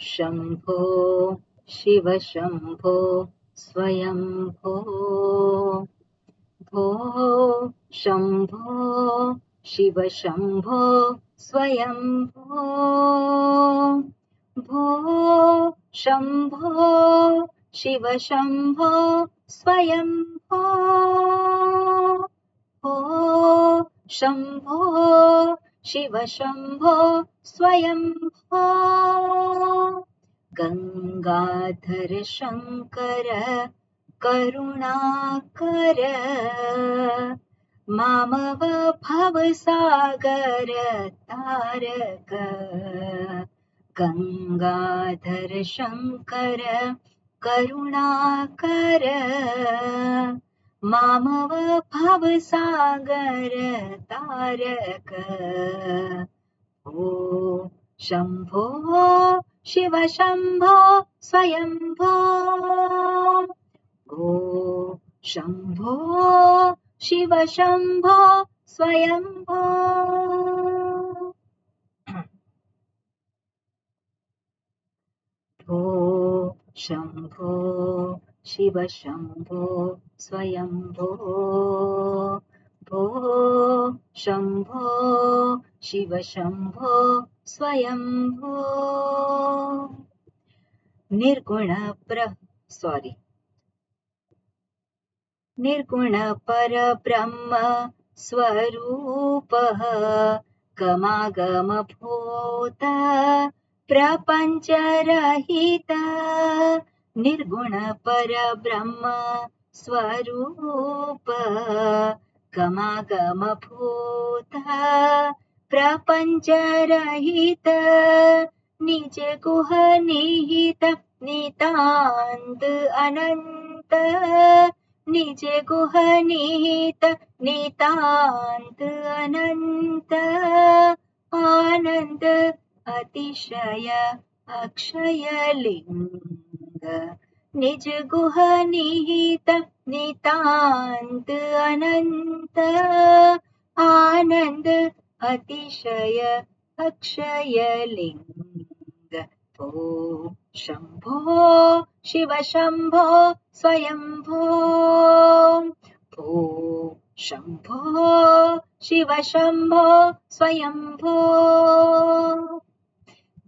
शम्भो शिव शम्भो स्वयम्भो भो शम्भो शिव शम्भो स्वयम्भो भो शम्भो शिव शम्भो स्वयम्भो भो शम्भो शिव शम्भो स्वयम्भो गंगाधर शंकर करुणाकर मामव भवसागर तारक गंगाधर शंकर करुणाकर मामव भवसागर तारक ओ शम्भो शिव शम्भो स्वयम्भो ओ शम्भो शिव शम्भो स्वयम्भो भो शम्भो शिव शम्भो स्वयम्भो भो शम्भो शिव शम्भो स्वयम्भो निर्गुण परब्रह्म स्वरूपः गमागमभूत प्रपञ्चरहित निर्गुण परब्रह्म स्वरूप गमागमभूत प्रपञ्चरहित निज गुह निहित नितान्त अनन्त निज गुह निहित नितान्त अनन्त आनन्द अतिशय अक्षय लिंग निज गुह निहित नितान्त अनन्त आनन्द अतिशय अक्षय लिंग भो शम्भो शिव शम्भो स्वयम्भो भो शम्भो शिव शम्भो स्वयम्भो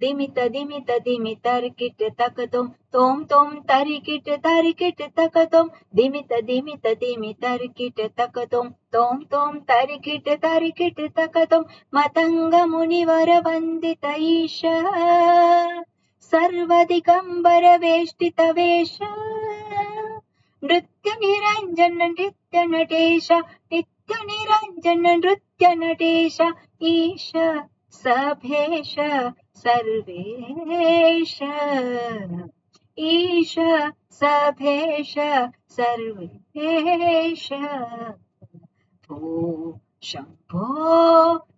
दिमित दिमित दिमितर्किट तकतुम तोम तोम तरिकिट तरिकिट तकतुम दिमित दिमित दिमितर्किट तकतुम तोम तोम तरिकिट तरिकिट तकतुम मतंग मुनिवर वंदित ईश सर्वदिगंबर वेष्टित वेश नृत्य निरंजन नृत्य नटेश नित्य निरंजन नृत्य नटेश ईश सभेश सर्वेश ईश सभेश सर्वेश भो शम्भो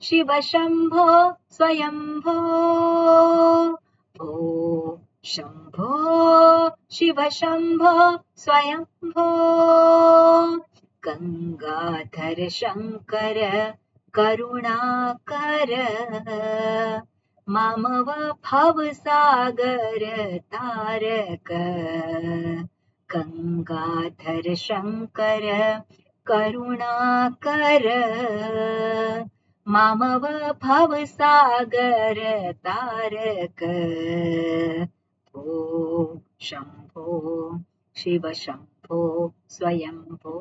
शिव शम्भो स्वयम्भो भो शम्भो शिव शम्भो स्वयम्भो गंगाधर शंकर करुणाकर मामव भवसागर तारक गंगाधर शंकर करुणाकर मामव भवसागर तारक भो शम्भो शिव शम्भो स्वयम्भो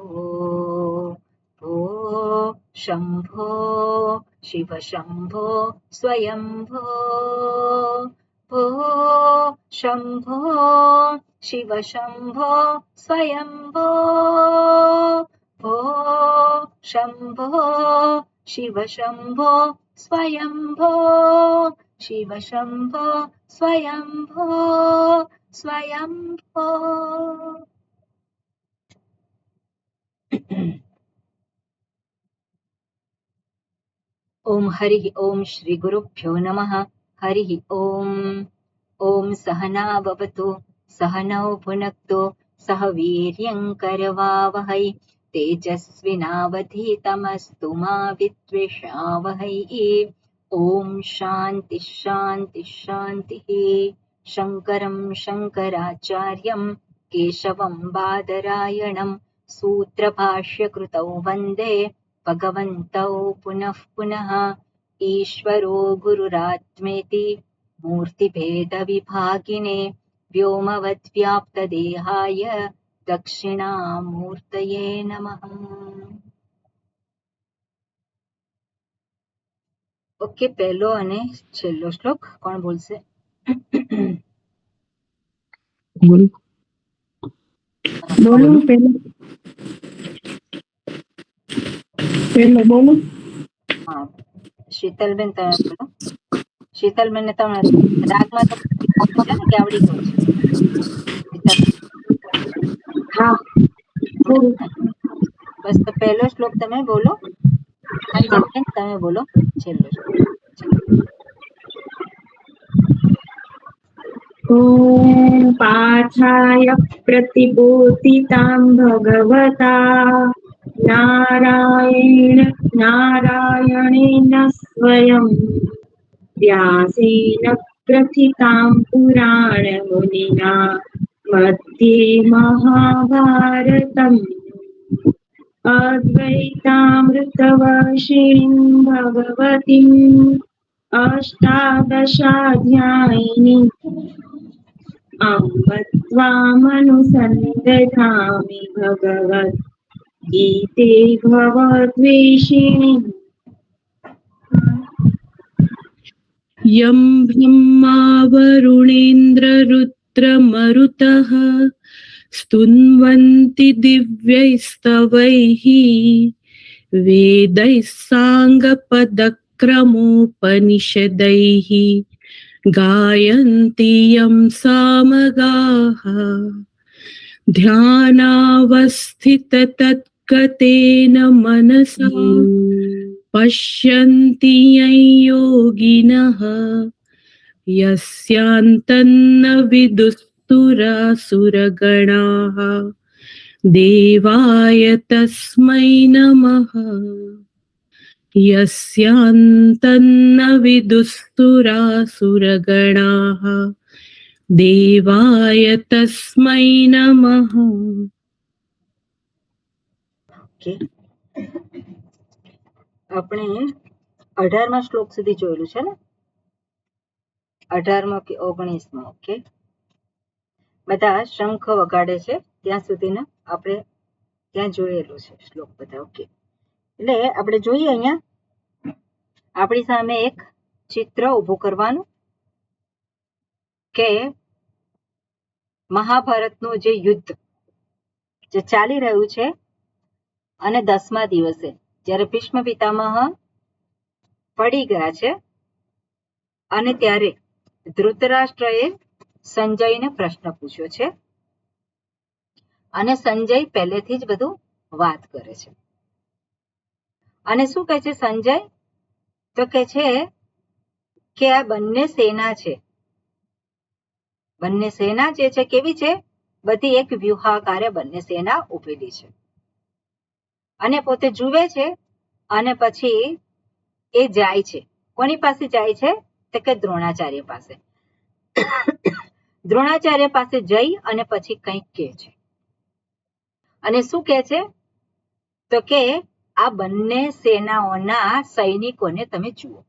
भो शम्भो शिव शम्भो स्वयम्भो भो शम्भो शिव शम्भो स्वयम्भो भो शम्भो शिव शम्भो स्वयम्भो शिव शम्भो स्वयम्भो स्वयम्भो ओम हरि ओम श्री गुरुभ्यो नमः हरि ओम ओम सहना भवतु सहनौ भुनक्तु सह वीर्यं करवावहै तेजस्विनावधीतमस्तु मा विद्विषावहै ओम शांति शांति शांति। शङ्करं शङ्कराचार्यं केशवं बादरायणं सूत्रभाष्यकृतौ वन्दे भगवन्तौ पुनः पुनः। ईश्वरो गुरुरात्मेति मूर्तिभेदविभागिने व्योमवद्व्याप्तदेहाय दक्षिणामूर्तये नमः। ओके, पहलो અને છેલ્લો શ્લોક કોણ બોલશે? બોલું બોલું. હા, શીતલબેન તમે બોલો. શીતલબેન ને તમે રાગમાં તો છે ને કે આવડી ગયું છે? હા, બસ તો પહેલો શ્લોક તમે બોલો. અંજલિબેન તમે બોલો છેલ્લો શ્લોક. ॐ पार्थाय प्रतिबोधितां भगवता नारायणेन स्वयं व्यासेन प्रथितां पुराणमुनिना मध्ये महाभारतम् अद्वैतामृतवर्षिणीं भगवतीम् अष्टादशाध्यायिनीम् अम्ब त्वामनुसन्दधामि भगवद्गीते भवद्वेषिणि। यं ब्रह्मा वरुणेन्द्ररुद्रमरुतः स्तुन्वन्ति दिव्यैस्तवैः वेदैः साङ्गपदक्रमोपनिषदैः गायन्ति यं सामगाः ध्यानावस्थिततत्गतेन मनसा पश्यन्ति यं योगिनः यस्यान्तन्न विदुस्तुरासुरगणाः देवाय तस्मै नमः। यस्यान्तन्न विदुस्तुरासुरगणाः देवाय तस्मै नमः। ઓકે, આપણે 18મા શ્લોક સુધી જોયેલું છે ને? 18મો કે 19મો? ઓકે, બધા શંખ વગાડે છે ત્યાં સુધીના આપણે ત્યાં જોયેલું છે શ્લોક બધા. ઓકે, એટલે આપણે જોઈએ અહીંયા આપણી સામે એક ચિત્ર ઊભું કરવાનું કે મહાભારતનું જે યુદ્ધ જે ચાલી રહ્યું છે અને 10મા દિવસે જ્યારે ભીષ્મ પિતામહ પડી ગયા છે અને ત્યારે ધૃતરાષ્ટ્રએ સંજયને પ્રશ્ન પૂછ્યો છે અને સંજય પહેલેથી જ બધું વાત કરે છે. અને શું કહે છે સંજય? તો કહે છે કે આ બંને સેના છે, બંને સેના જે છે કેવી છે? બધી એક વ્યૂહાકારે બંને સેના ઉભેલી છે. અને પોતે જુએ છે અને પછી એ જાય છે. કોની પાસે જાય છે? તો કે દ્રોણાચાર્ય પાસે. દ્રોણાચાર્ય પાસે જઈ અને પછી કંઈક કહે છે. અને શું કહે છે? તો કે આ બંને સેનાઓના સૈનિકોને તમે જુઓ.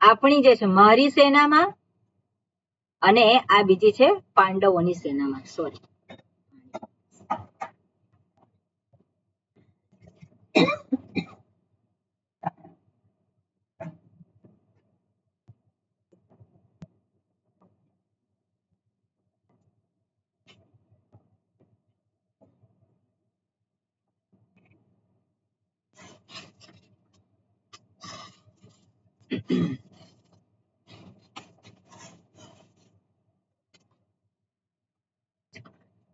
આપણી જે છે મારી સેનામાં અને આ બીજી છે પાંડવોની સેનામાં. સોરી,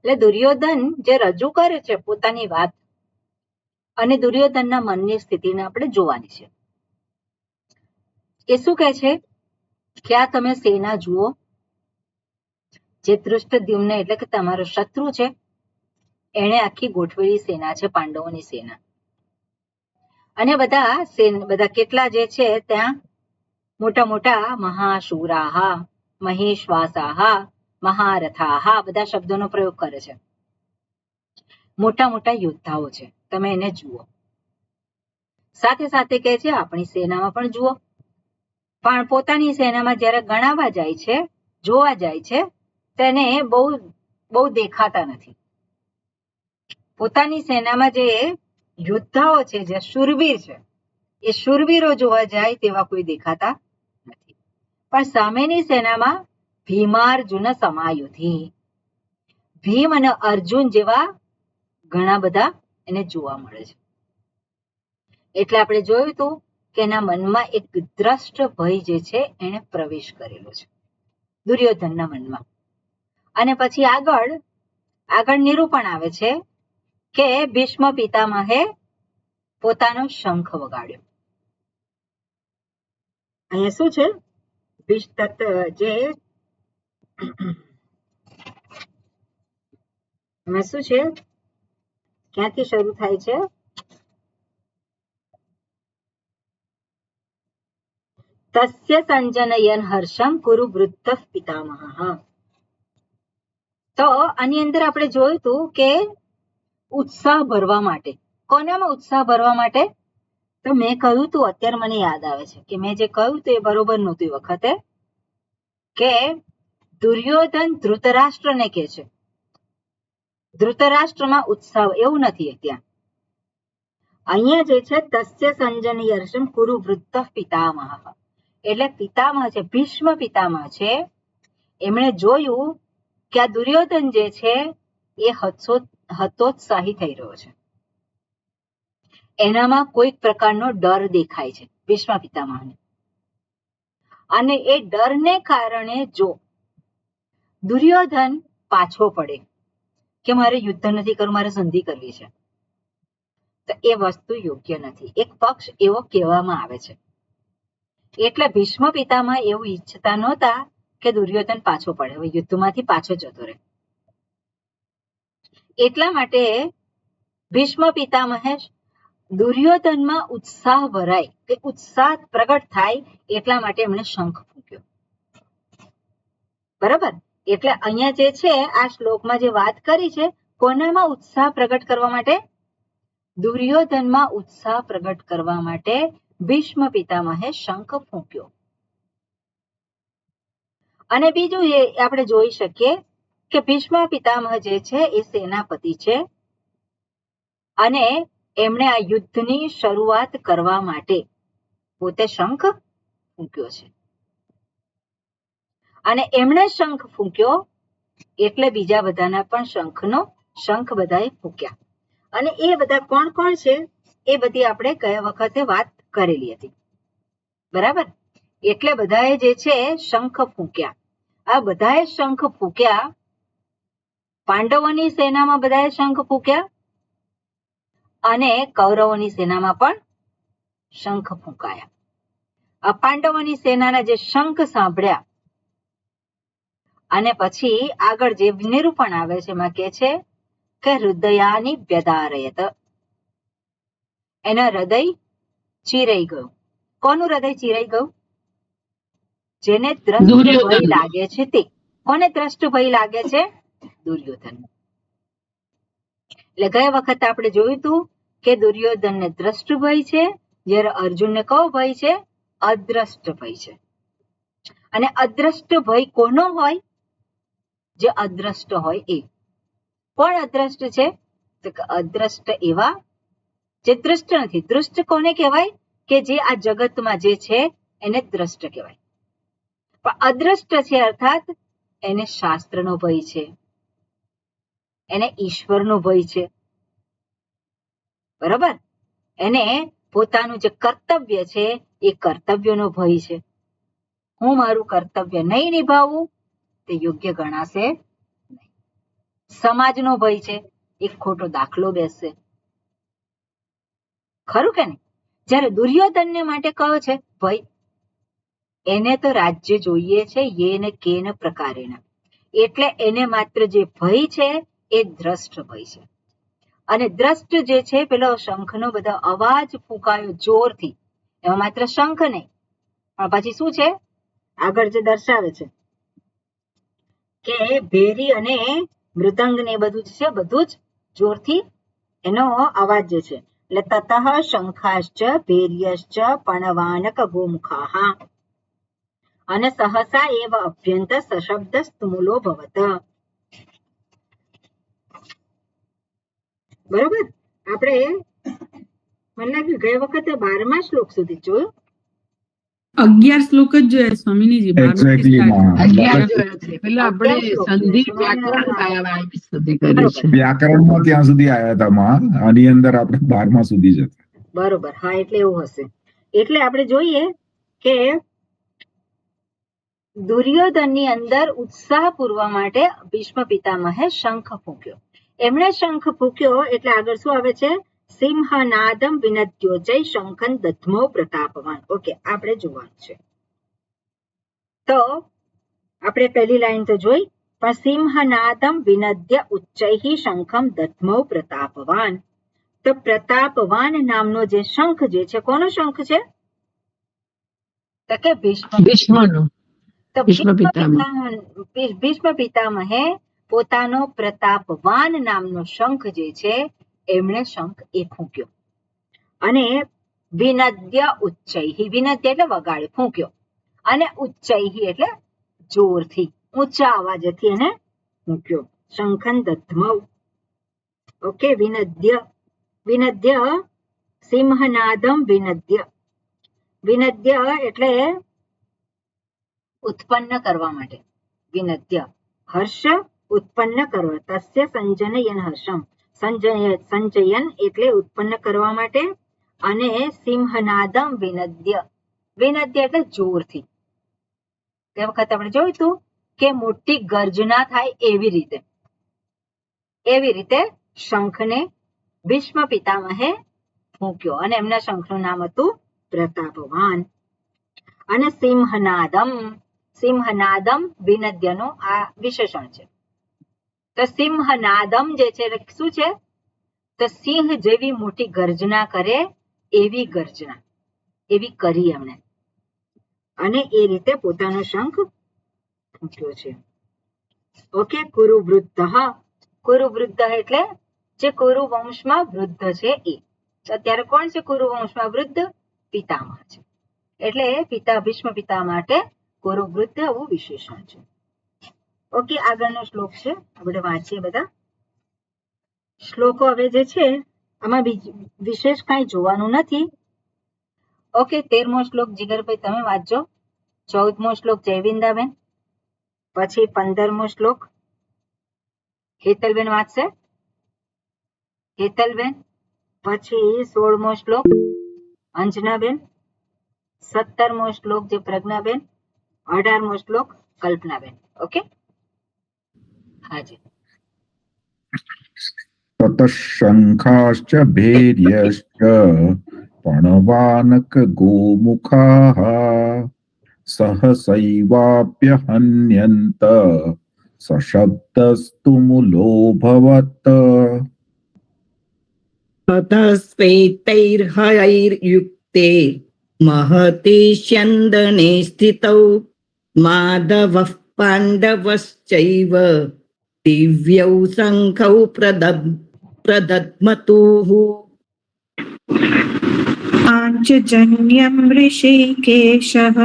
એટલે દુર્યોધન જે રજૂ કરે છે પોતાની વાત અને દુર્યોધનના મનની સ્થિતિને આપણે જોવાની છે. એ શું કહે છે કે આ તમે સેના જુઓ, જે ધૃષ્ટદ્યુમ્ન એટલે કે તમારો શત્રુ છે એણે આખી ગોઠવેલી સેના છે પાંડવોની સેના. અને બધા કેટલા જે છે ત્યાં મોટા મોટા મહાશૂરાહા, મહેશ્વાસાહા, મહારથાહા બધા શબ્દોનો પ્રયોગ કરે છે. મોટા મોટા યોદ્ધાઓ છે, તમે એને જુઓ. સાથે સાથે કહે છે આપણી સેનામાં પણ જુઓ. પણ પોતાની સેનામાં જ્યારે ગણાવા જાય છે, જોવા જાય છે, તેને બહુ દેખાતા નથી. પોતાની સેનામાં જે યોદ્ધાઓ છે, જે શૂરવીર છે, એ શૂરવીરો જોવા જાય તેવા કોઈ દેખાતા નથી. પણ સામેની સેનામાં ભીમાર્જુન સમાયુધી, ભીમ અને અર્જુન જેવા ઘણા બધા એને જોવા મળે છે. એટલે આપણે જોયું હતું કે એના મનમાં એક દ્રષ્ટ ભય જે છે એને પ્રવેશ કરેલો છે દુર્યોધનના મનમાં. અને પછી આગળ નિરૂપણ આવે છે કે ભીષ્મ પિતામહે પોતાનો શંખ વગાડ્યો. અહીંયા શું છે? શું છે? ક્યાંથી શરૂ થાય છે? તસ્ય સંજનયન હર્ષમ કુરુ વૃદ્ધ પિતામહ. તો આની અંદર આપણે જોયું હતું કે ઉત્સાહ ભરવા માટે. કોનામાં ઉત્સાહ ભરવા માટે? તો મેં કહ્યું હતું, અત્યારે મને યાદ આવે છે કે મેં જે કહ્યું હતું એ બરોબર નહોતું એ વખતે, કે દુર્યોધન ધૃતરાષ્ટ્રને કહે છે ધૃતરાષ્ટ્રમાં ઉત્સાહ, એવું નથી ત્યાં. અહીંયા જે છે તસ્ય સંજની હર્ષમ કુરુ વૃદ્ધ પિતામહ, એટલે પિતામહ છે, ભીષ્મ પિતામહ છે, એમણે જોયું કે આ દુર્યોધન જે છે એ હતોત્સાહી થઈ રહ્યો છે. એનામાં કોઈક પ્રકારનો ડર દેખાય છે ભીષ્મ પિતામહને. અને એ ડરને કારણે જો દુર્યોધન પાછો પડે કે મારે યુદ્ધ નથી કરવું, મારે સંધિ કરવી છે, તો એ વસ્તુ યોગ્ય નથી. એક પક્ષ એવો કહેવામાં આવે છે. એટલે ભીષ્મ પિતામહ એવું ઈચ્છતા નહોતા કે દુર્યોધન પાછો પડે, હવે યુદ્ધમાંથી પાછો જતો રહે. એટલા માટે ભીષ્મ પિતામહે દુર્યોધનમાં ઉત્સાહ ભરાય, કે ઉત્સાહ પ્રગટ થાય એટલા માટે એમણે શંખ ફૂંક્યો. બરાબર? એટલે અહીંયા જે છે આ શ્લોકમાં જે વાત કરી છે, કોનામાં ઉત્સાહ પ્રગટ કરવા માટે? દુર્યોધનમાં ઉત્સાહ પ્રગટ કરવા માટે ભીષ્મ પિતામહે શંખ ફૂંક્યો. અને બીજું એ આપણે જોઈ શકીએ કે ભીષ્મ પિતામહ જે છે એ સેનાપતિ છે, અને એમણે આ યુદ્ધની શરૂઆત કરવા માટે પોતે શંખ ફૂંક્યો છે. અને એમણે શંખ ફૂંક્યો એટલે બીજા બધાના પણ શંખ બધાએ ફૂંક્યા. અને એ બધા કોણ કોણ છે એ બધી આપણે ગયા વખતે વાત કરેલી હતી. બરાબર? એટલે બધાએ જે છે શંખ ફૂંક્યા. આ બધાએ શંખ ફૂંક્યા. પાંડવોની સેનામાં બધાએ શંખ ફૂંક્યા અને કૌરવોની સેનામાં પણ શંખ ફૂંકાયા. આ પાંડવોની સેનાના જે શંખ સાંભળ્યા અને પછી આગળ જે નિરૂપણ આવે છે એમાં કે છે કે હૃદયાની વ્યદારયત, એના હૃદય ચીરાઈ ગયું. કોનું હૃદય ચીરાઈ ગયું? જેને દ્રષ્ટ ભય લાગે છે તે. કોને દ્રષ્ટ ભય લાગે છે? દુર્યોધન. એટલે ગયા વખતે આપણે જોયું હતું કે દુર્યોધનને દ્રષ્ટ ભય છે, જ્યારે અર્જુનને કયો ભય છે? અદ્રષ્ટ ભય છે. અને અદ્રષ્ટ ભય કોનો હોય? જે અદ્રષ્ટ હોય એ. કોણ અદ્રષ્ટ છે? તો અદ્રષ્ટ એવા જે દ્રષ્ટ નથી. દૃષ્ટ કોને કહેવાય? કે જે આ જગતમાં જે છે એને દ્રષ્ટ કહેવાય. પણ અદ્રષ્ટ છે અર્થાત એને શાસ્ત્રનો ભય છે, એને ઈશ્વરનો ભય છે. બરાબર? એને પોતાનું જે કર્તવ્ય છે એ કર્તવ્યનો ભય છે. હું મારું કર્તવ્ય નહીં નિભાવું તે યોગ્ય ગણાશે નહીં. સમાજનો ભય છે, એક ખોટો દાખલો બેસશે. ખરું કે નહીં? જ્યારે દુર્યોધનને માટે કયો છે ભય? એને તો રાજ્ય જોઈએ છે, યેન કેન પ્રકારેણ. એટલે એને માત્ર જે ભય છે એ દ્રષ્ટ ભય છે. અને દ્રષ્ટ જે છે પેલો શંખનો બધો અવાજ ફૂંકાયો જોરથી, એમાં માત્ર શંખ નહીં પછી શું છે આગળ જે દર્શાવે છે કે ભેરી અને મૃદંગ ને બધું જ છે, બધું જ જોરથી એનો અવાજ જે છે એટલે તતઃ શંખાશ્ચ ભેર્યશ્ચ પણવાનક ગોમુખાહ અને સહસા એવ અભ્યંત સશબ્દ સ્તુમુલો ભવત. બરોબર, આપણે મને લાગ્યું ગઈ વખતે 12મા શ્લોક સુધી જોયું. 11 શ્લોક જ જોયા સ્વામીજી. Exactly, માં. પેલા આપણે સંધિ વ્યાકરણ કયા સુધી કર્યું છે? વ્યાકરણમાં ત્યાં સુધી આવ્યા હતા માં, આની અંદર આપણે 12મા સુધી જતા. બરોબર, હા, એટલે એવું હશે. એટલે આપણે જોઈએ કે દુર્યોધનની અંદર ઉત્સાહ પૂરવા માટે ભીષ્મ પિતામહે શંખ ફૂંક્યો. એમણે શંખ ફૂંક્યો એટલે આગળ શું આવે છે? સિંહનાદમ વિનદ્યોજય શંખન દધ્મો પ્રતાપવાન. ઓકે, આપણે જોવાનું છે. તો આપણે પહેલી લાઈન તો જોઈ, પણ સિંહનાદમ વિનદ્ય ઉચ્ચૈહિ શંખમ દધ્મો પ્રતાપવાન. તો પ્રતાપવાન નામનો જે શંખ જે છે, કોનો શંખ છે? તો કે ભીષ્મનો. તો ભીષ્મ ભીષ્મ પિતામહે પોતાનો પ્રતાપવાન નામનો શંખ જે છે એમણે શંખ એ ફૂંક્યો અને વિનદ્ય ઉચ્ચૈહિ, વિનદ્ય એટલે વગાડ્યો, ફૂંક્યો, અને ઉચ્ચૈહિ એટલે જોરથી, ઊંચા અવાજથી એને ફૂંક્યો. શંખન દધ્મૌ. ઓકે, વિનદ્ય, વિનદ્ય, સિંહનાદમ વિનદ્ય. વિનદ્ય એટલે ઉત્પન્ન કરવા માટે, વિનદ્ય હર્ષ ઉત્પન્ન કરવા, તસ્ય સંજનયન હર્ષમ, સંજયન એટલે ઉત્પન્ન કરવા માટે, અને સિંહનાદમ વિનદ્ય, વિનદ્ય એટલે જોરથી. તે વખતે આપણે જોયું હતું કે મોટી ગર્જના થાય એવી રીતે શંખને ભીષ્મ પિતામહે ફૂંક્યો અને એમના શંખનું નામ હતું પ્રતાપવાન. અને સિંહનાદમ, સિંહનાદમ વિનદ્યનું આ વિશેષણ છે. તો સિંહનાદમ જે છે શું છે? તો સિંહ જેવી મોટી ગર્જના કરે એવી ગર્જના, એવી કરી એમણે, અને એ રીતે પોતાનો શંખ ફૂંક્યો છે. ઓકે, કુરુવૃદ્ધ. કુરુવૃદ્ધ એટલે જે કુરુ વંશમાં વૃદ્ધ છે એ. અત્યારે કોણ છે કુરુ વંશમાં વૃદ્ધ? પિતામહ છે. એટલે ભીષ્મ પિતા માટે કુરુવૃદ્ધ એવું વિશેષણ છે. ઓકે, આગળનો શ્લોક છે, આપણે વાંચીએ બધા શ્લોકો. હવે જે છે આમાં વિશેષ કઈ જોવાનું નથી. ઓકે, 13મો શ્લોક જીગરભાઈ તમે વાંચજો. 14મો શ્લોક જયવિંદાબેન, પછી 15મો શ્લોક હેતલબેન વાંચશે, હેતલબેન. પછી 16મો શ્લોક અંજનાબેન, 17મો શ્લોક જે પ્રજ્ઞાબેન, 18મો શ્લોક કલ્પનાબેન. ઓકે, હાજી. તતઃ શંખાશ્ચ ભેર્યશ્ચ પણવાનક ગોમુખાહ સહસૈવાપ્યહન્યન્ત સશબ્દસ્તુમુલોऽભવत्. ततस्त्वैतैर्हयैर्युक्ते महति स्यन्दने स्थितौ माधवः पाण्डवश्चैव दिव्यौ शङ्खौ प्रदध्मतुः. पाञ्चजन्यं ऋषिकेशः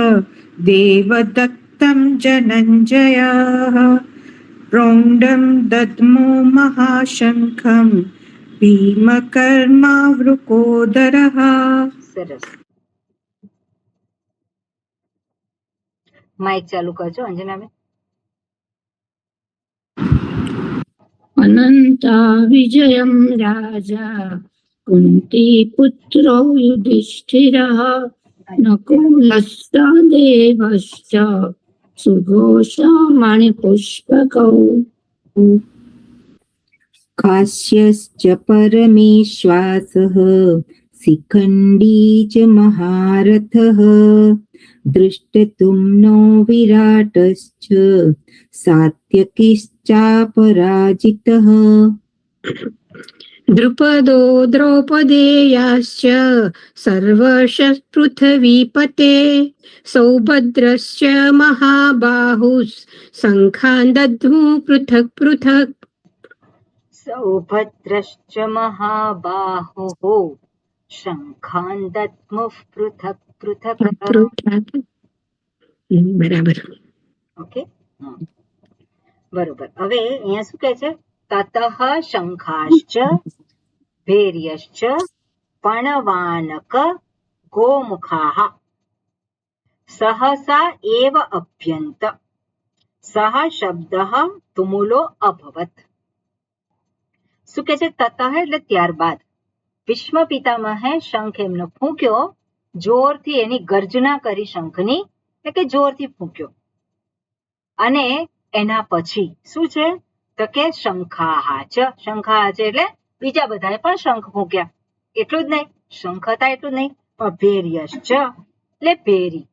देवदत्तं जनञ्जयः रौण्डं दद्मो महाशङ्खं भीमकर्मावृकोदरः. સરસ. માઇક ચાલુ કરજો અંજનાબેન. અનંતા વિજયમ રાજા કુંતીપુત્રો યુધિષ્ઠિરઃ નકુલસ્સહદેવશ્ચ સુઘોષમણિપુષ્પકૌ. काश्यश्च परमेश्वासः शिखण्डी च महारथः दृष्टद्युम्नो विराटश्च सात्यकिश्चापराजितः. દ્રુપદો દ્રૌપદેયાશ્ચ સર્વશ પૃથ્વીપતે સૌભદ્રશ્ચ મહાબાહુઃ શંખાન દધ્મુ પૃથક પૃથક. સૌભદ્રશ્ચ મહાબાહુઃ શંખાન દદ્મુઃ પૃથક પૃથક. બરાબર. ઓકે, બરોબર. હવે અહીંયા શું કહે છે? તતઃ શંખાશ્ચ ભેર્યશ્ચ પણવાનક ગોમુખાઃ સહસા એવ અભ્યંત સહ શબ્દઃ તુમુલો અભવત. શું કે છે? તતઃ એટલે ત્યારબાદ ભીષ્મ પિતામહે શંખ એમનો ફૂંક્યો, જોરથી એની ગર્જના કરી શંખની, એટલે કે જોરથી ફૂંક્યો. અને એના પછી શું છે? તો કે શંખાહા ચ. શંખાહા છે એટલે બીજા બધાએ પણ શંખ ફૂંક્યા. એટલું જ નહીં, શંખ હતા એટલું જ નહીં, પણ ભેર્યશ્ચ એટલે ભેરી.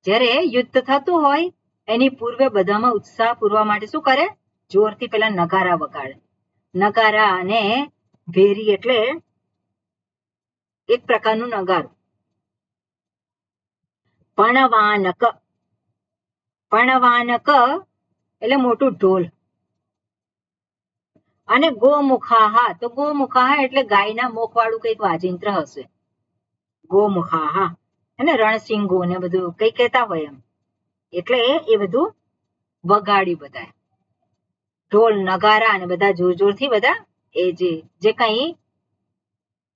જ્યારે યુદ્ધ થતું હોય એની પૂર્વે બધામાં ઉત્સાહ પૂરવા માટે શું કરે? જોરથી પેલા નગારા વગાડે. નગારા અને ભેરી એટલે એક પ્રકારનું નગારું. પણવાનક, પણવાનક એટલે મોટું ઢોલ. અને ગોમુખાહા, તો ગોમુખાહા એટલે ગાયના મુખ વાળું કઈક વાજિંત્ર હશે. ગોમુખાહા અને રણસિંગો ને બધું કઈ કહેતા હોય એમ, એટલે એ બધું વગાડ્યું બધા ઢોલ નગારા અને બધા જોર જોરથી બધા એ જે કઈ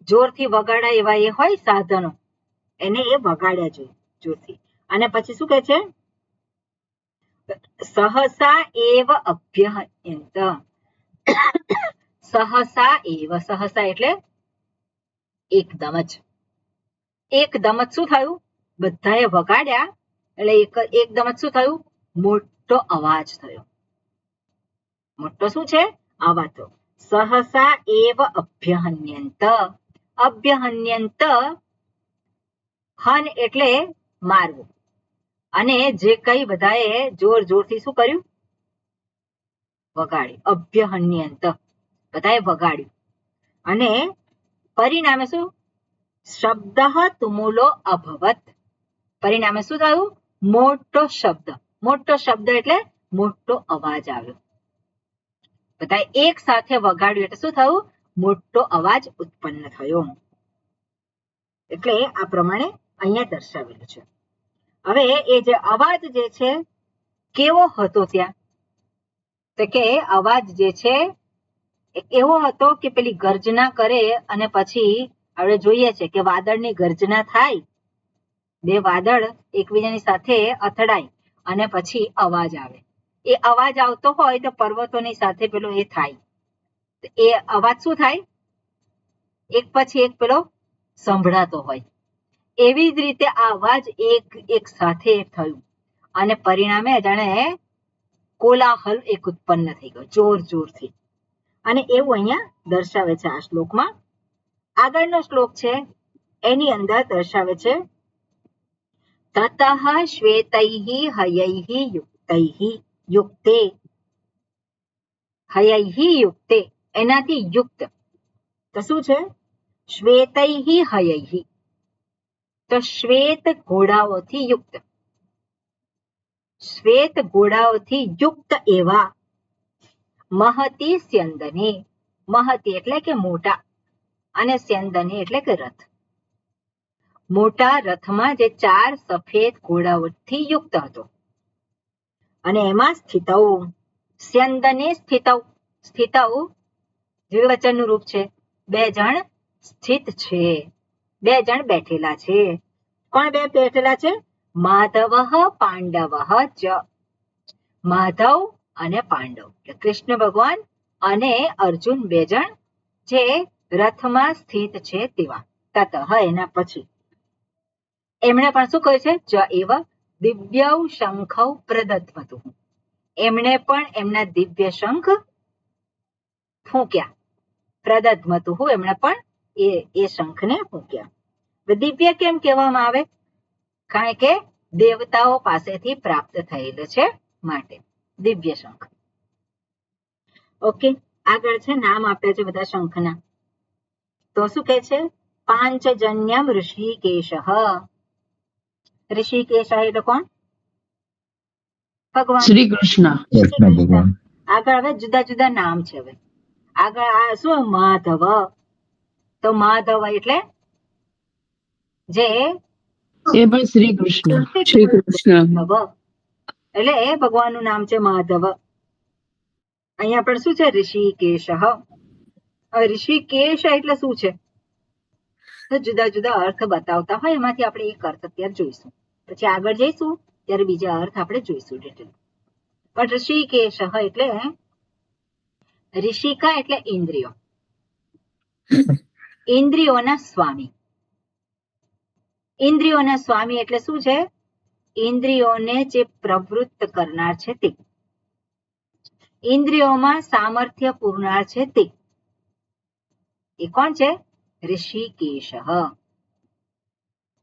જોરથી વગાડાય એવા એ હોય સાધનો, એને એ વગાડ્યા જોઈએ જોરથી. અને પછી શું કહે છે? સહસા એવ અભ્યંત. સહસા એવ, સહસા એટલે એકદમ જ. એકદમ જ શું થયું? બધાએ વગાડ્યા એટલે એકદમ જ શું થયું? મોટો અવાજ થયો. મોટો શું છે? અવાજ થયો. સહસા એવ અભ્યહન્યંત. અભ્યહન્યંત, હન એટલે મારવું. અને જે કઈ બધાએ જોર જોરથી શું કર્યું? વગાડ્યું. અભ્યહન્યંત, બધાએ વગાડ્યું. અને પરિણામે શું? શબ્દ તુમુલો અભવત. પરિણામે શું થયું? મોટો શબ્દ. મોટો શબ્દ એટલે મોટો અવાજ આવ્યો. બધા એક સાથે વગાડ્યું એટલે શું થયું? મોટો અવાજ ઉત્પન્ન થયો. એટલે આ પ્રમાણે અહીંયા દર્શાવેલું છે. હવે એ જે અવાજ જે છે કેવો હતો ત્યાં? તો કે અવાજ જે છે એવો હતો કે પેલી ગર્જના કરે અને પછી આપણે જોઈએ છે કે વાદળની ગર્જના થાય, બે વાદળ એકબીજાની સાથે અથડાય અને પછી અવાજ આવે. એ અવાજ આવતો હોય તો પર્વતોની સાથે પેલો એ થાય. એ અવાજ શું થાય? એક પછી એક પેલો સંભળાતો હોય. એવી જ રીતે આ અવાજ એક સાથે થયું અને પરિણામે જાણે કોલાહલ એક ઉત્પન્ન થઈ ગયો જોર જોરથી. અને એવું અહીંયા દર્શાવે છે આ શ્લોકમાં. આગળનો શ્લોક છે એની અંદર દર્શાવે છે તતઃ શ્વેતૈઃ હયૈઃ યુક્તે. હયૈઃ યુક્તે એનાથી યુક્ત. તો શું છે? શ્વેતૈઃ હયૈઃ, તો શ્વેત ઘોડાઓથી યુક્ત. શ્વેત ઘોડાઓથી યુક્ત એવા મહતી સ્યંદને. મહતી એટલે કે મોટા અને સ્યંદને એટલે કે રથ. મોટા રથમાં જે 4 સફેદ ઘોડાઓથી યુક્ત હતો. અને એમાં સ્થિતૌ, સ્યંદને સ્થિતૌ. સ્થિતૌ દ્વિવચનનું રૂપ છે. 2 જણ સ્થિત છે, 2 જણ બેઠેલા છે. કોણ 2 બેઠેલા છે? માધવઃ પાંડવઃ ચ. માધવ અને પાંડવ, કૃષ્ણ ભગવાન અને અર્જુન 2 જણ જે રથમાં સ્થિત છે તેવા. તતઃ એના પછી એમણે પણ શું કહ્યું છે? જ એવ દિવ્યૌ શંખૌ પ્રદધ્મતુઃ. એમણે પણ એમના દિવ્ય શંખ ફૂંક્યા. પ્રદધ્મતુઃ એમણે પણ એ શંખને ફૂંક્યા. દિવ્ય કેમ કહેવામાં આવે? કારણ કે દેવતાઓ પાસેથી પ્રાપ્ત થયેલો છે માટે દિવ્ય શંખ. ઓકે, આગળ છે નામ આપ્યા છે બધા શંખના. તો શું કહે છે? પાંચજન્યમ ઋષિકેશ. ઋષિકેશ એટલે કોણ? ભગવાન શ્રી કૃષ્ણ. કૃષ્ણ ભગવાન. આગળ હવે જુદા જુદા નામ છે. હવે આગળ આ શું? માધવ. તો માધવ એટલે જે એ પણ શ્રી કૃષ્ણ. શ્રી કૃષ્ણ. માધવ એટલે એ ભગવાનનું નામ છે માધવ. અહીંયા પણ શું છે? ઋષિકેશ. હવે ઋષિકેશ એટલે શું છે? તો જુદા જુદા અર્થ બતાવતા હોય, એમાંથી આપણે એક અર્થ અત્યારે જોઈશું. પછી આગળ જઈશું ત્યારે બીજા અર્થ આપણે જોઈશું ડિટેલ. પણ ઋષિકેશ એટલે ઋષિકા એટલે ઇન્દ્રિયો, ઇન્દ્રિયોના સ્વામી. ઇન્દ્રિયોના સ્વામી એટલે શું છે? ઇન્દ્રિયોને જે પ્રવૃત્ત કરનાર છે તે, ઇન્દ્રિયોમાં સામર્થ્ય પૂરનાર છે તે. એ કોણ છે? ઋષિકેશ.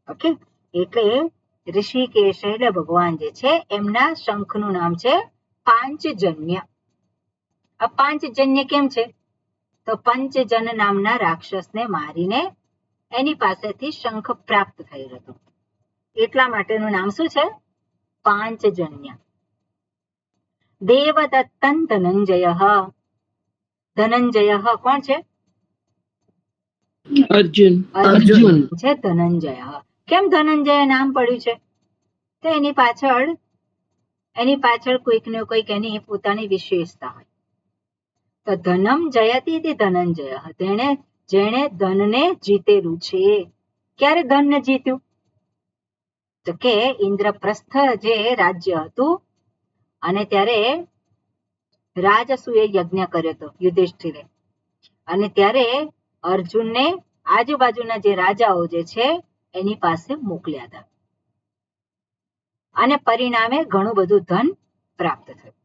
ઓકે, એટલે ઋષિકેશ એટલે ભગવાન જે છે એમના શંખનું નામ છે પાંચજન્ય. આ પાંચજન્ય કેમ છે? તો પંચજન નામના રાક્ષસને મારીને એની પાસેથી શંખ પ્રાપ્ત થયેલ હતો, એટલા માટેનું નામ શું છે? પાંચજન્ય. દેવદત્તં ધનંજય. ધનંજય કોણ છે? અર્જુન. અર્જુન. છે ધનંજય. કેમ ધનંજય નામ પડ્યું છે? તો એની પાછળ કોઈક ને કોઈક એની પોતાની વિશેષતા હોય. તો ધનમ જયતી તે ધનંજય, જેણે ધનને જીતેલું છે. ક્યારે ધનને જીત્યું? તો કે ઇન્દ્રપ્રસ્થ જે રાજ્ય હતું અને ત્યારે રાજસૂએ યજ્ઞ કર્યો હતો યુધિષ્ઠિરે, અને ત્યારે અર્જુનને આજુબાજુના જે રાજાઓ જે છે એની પાસે મોકલ્યા હતા, અને પરિણામે ઘણું બધું ધન પ્રાપ્ત થયું.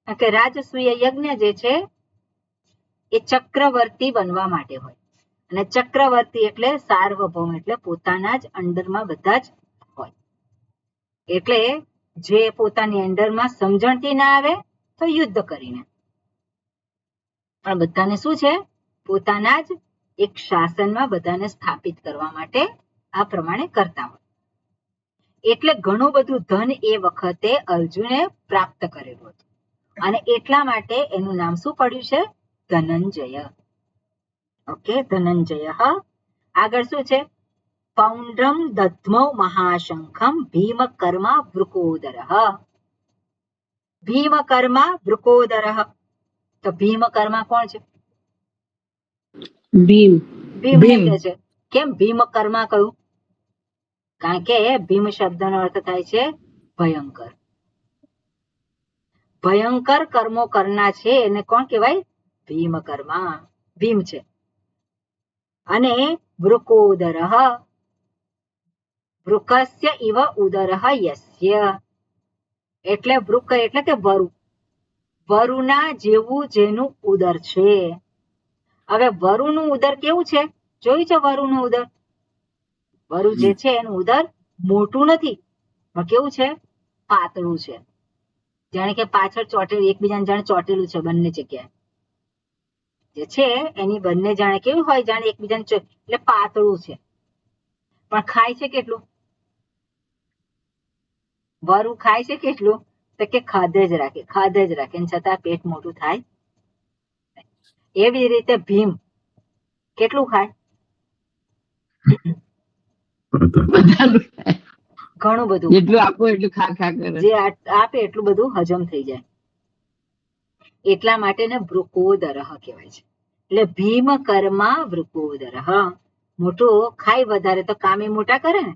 કારણ કે રાજસૂય યજ્ઞ જે છે એ ચક્રવર્તી બનવા માટે હોય, અને ચક્રવર્તી એટલે સાર્વભૌમ, એટલે પોતાના જ અંડરમાં બધા જ હોય. એટલે જે પોતાની અંડરમાં સમજણથી ના આવે તો યુદ્ધ કરીને, પણ બધાને શું છે? પોતાના જ એક શાસનમાં બધાને સ્થાપિત કરવા માટે આ પ્રમાણે કરતા હોય. એટલે ઘણું બધું ધન એ વખતે અર્જુને પ્રાપ્ત કરેલું હતું, અને એટલા માટે એનું નામ શું પડ્યું છે? ધનંજય. ઓકે, ધનંજય. આગળ શું છે? પૌંડ્રમ દધ્મૌ મહાશંખમ ભીમકર્મા વૃકોદરઃ. ભીમકર્મા વૃકોદરઃ. તો ભીમકર્મા કોણ છે? ભીમ. ભીમ કે છે. કેમ ભીમકર્મા કહ્યું? કારણ કે ભીમ શબ્દનો અર્થ થાય છે ભયંકર. ભયંકર કર્મો કરનાર છે એને કોણ કહેવાય? ભીમકર્મા. ભીમ છે. અને વૃકોદરઃ, વૃકસ્ય ઇવ ઉદરઃ યસ્ય. એટલે વૃક એટલે કે વરુ, વરુના જેવું જેનું ઉદર છે. હવે વરુનું ઉદર કેવું છે? જોયું છે વરુનું ઉદર? વરુ જે છે એનું ઉદર મોટું નથી, પણ કેવું છે? પાતળું છે. જાણે કે પાછળ ચોટેલું, એકબીજાને જાણે ચોટેલું છે બંને જગ્યાએ જે છે એની બંને જાણે કેવું હોય? જાણે એકબીજાને એટલે પાતળું છે. પણ ખાય છે કેટલું? વરુ ખાય છે કેટલું? તો કે ખાધે જ રાખે, ખાધે જ રાખે, છતાં પેટ મોટું થાય. એવી રીતે ભીમ કેટલું ખાય? ઘણું બધું. જેટલું આપો એટલું ખા ખા કરે. જે આપે એટલું બધું હજમ થઈ જાય. એટલા માટે ને વૃકોદરઃ કહેવાય છે. એટલે ભીમ કર્મા વૃકોદરઃ. મોટું ખાય વધારે તો કામે મોટા કરે ને,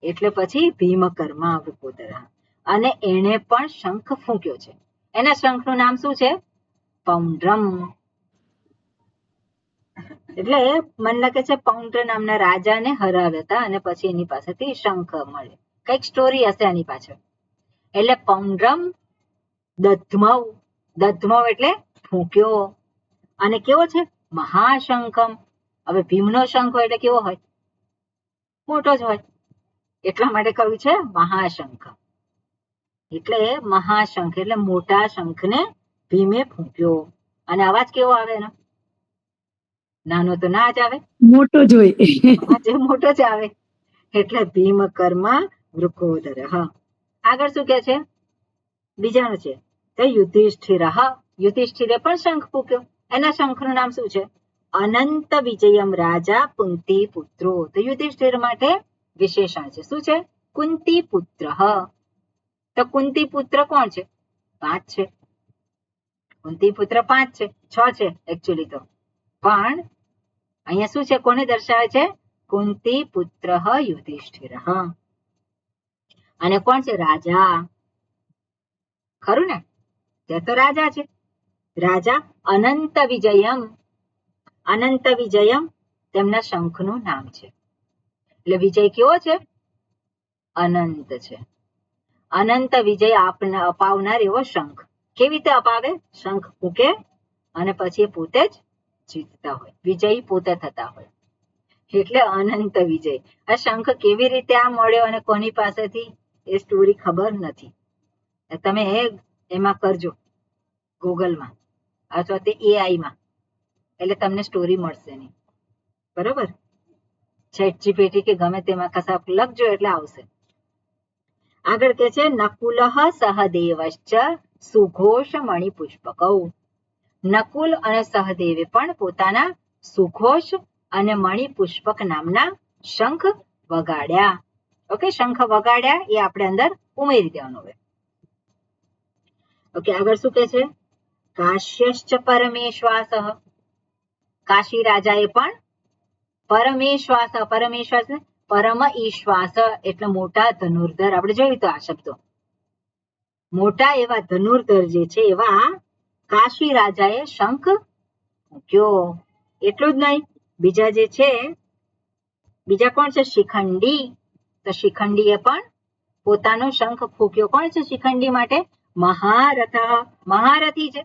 એટલે પછી ભીમ કર્મા વૃકોદરઃ. અને એને પણ શંખ ફૂંક્યો છે. એના શંખનું નામ શું છે? પૌંડ્રમ. એટલે મને લાગે છે પૌંડ્ર નામના રાજાને હરાવ્યા હતા, અને પછી એની પાસેથી શંખ મળે. કઈક સ્ટોરી હશે આની પાછળ. એટલે પૌંડ્રમ દધ્મૌ. દધ્મૌ એટલે ફૂંક્યો. અને કેવો છે? મહાશંખમ. હવે ભીમનો શંખ હોય એટલે કેવો હોય? મોટો જ હોય. એટલા માટે કહ્યું છે મહાશંખ. એટલે મહાશંખ એટલે મોટા શંખને ભીમે ફૂંક્યો. અને અવાજ કેવો આવે એનો? નાનો તો ના જ આવે, મોટો જ હોય. અવાજ મોટો જ આવે. એટલે ભીમ કર્મ વૃકોદર. આગળ શું કે છે? બીજાનું છે. તો યુધિષ્ઠિર. યુધિષ્ઠિરે પણ શંખ ફૂંક્યો. એના શંખનું નામ શું છે? અનંત વિજયમ રાજા કુંતી પુત્રો. તો યુધિષ્ઠિર માટે વિશેષણ છે. શું છે? કુંતી પુત્ર. તો કુંતી પુત્ર કોણ છે? 5 છે. કુંતી પુત્ર 5 છે, 6 છે એકચ્યુઅલી તો, પણ અહીંયા શું છે? કોને દર્શાવે છે? કુંતી પુત્ર યુધિષ્ઠિર. અને કોણ છે? રાજા. ખરું ને? તે તો રાજા છે. રાજા અનંત વિજયમ. અનંત વિજયમ તેમના શંખનું નામ છે. એટલે વિજય કેવો છે? અનંત છે. અનંત વિજય અપાવનાર એવો શંખ. કેવી રીતે અપાવે? શંખ ફૂંકે અને પછી પોતે જ જીતતા હોય, વિજયી પોતે થતા હોય. એટલે અનંત વિજય. આ શંખ કેવી રીતે આ મળ્યો અને કોની પાસેથી, એ સ્ટોરી ખબર નથી. તમે એમાં કરજો ગૂગલમાં અથવા તે AI માં, એટલે તમને સ્ટોરી મળશે નહીં. બરોબર? ChatGPT કે ગમે તેમાં કશાક લખજો એટલે આવશે. આગળ કે છે નકુલઃ સહદેવશ્ચ સુઘોષ મણિપુષ્પકૌ. નકુલ અને સહદેવે પણ પોતાના સુઘોષ અને મણિપુષ્પક નામના શંખ વગાડ્યા. ઓકે, શંખ વગાડ્યા એ આપણે અંદર ઉમેરી દેવાનું હોય. ઓકે, આગળ શું કે છે? કાશ્યશ્ચ પરમેશ્વાસ. કાશી રાજાએ પણ પરમેશ્વાસ. પરમેશ્વાસ પરમ ઈશ્વાસ એટલે મોટા ધનુર્ધર. આપણે જોયું તો આ શબ્દો. મોટા એવા ધનુર્ધર જે છે એવા કાશી રાજાએ શંખ ફૂંક્યો. એટલું જ નહીં, બીજા જે છે, બીજા કોણ છે? શિખંડી. તો શિખંડીએ પણ પોતાનો શંખ ફૂંક્યો. કોણ છે શિખંડી માટે? મહારથ. મહારથી છે.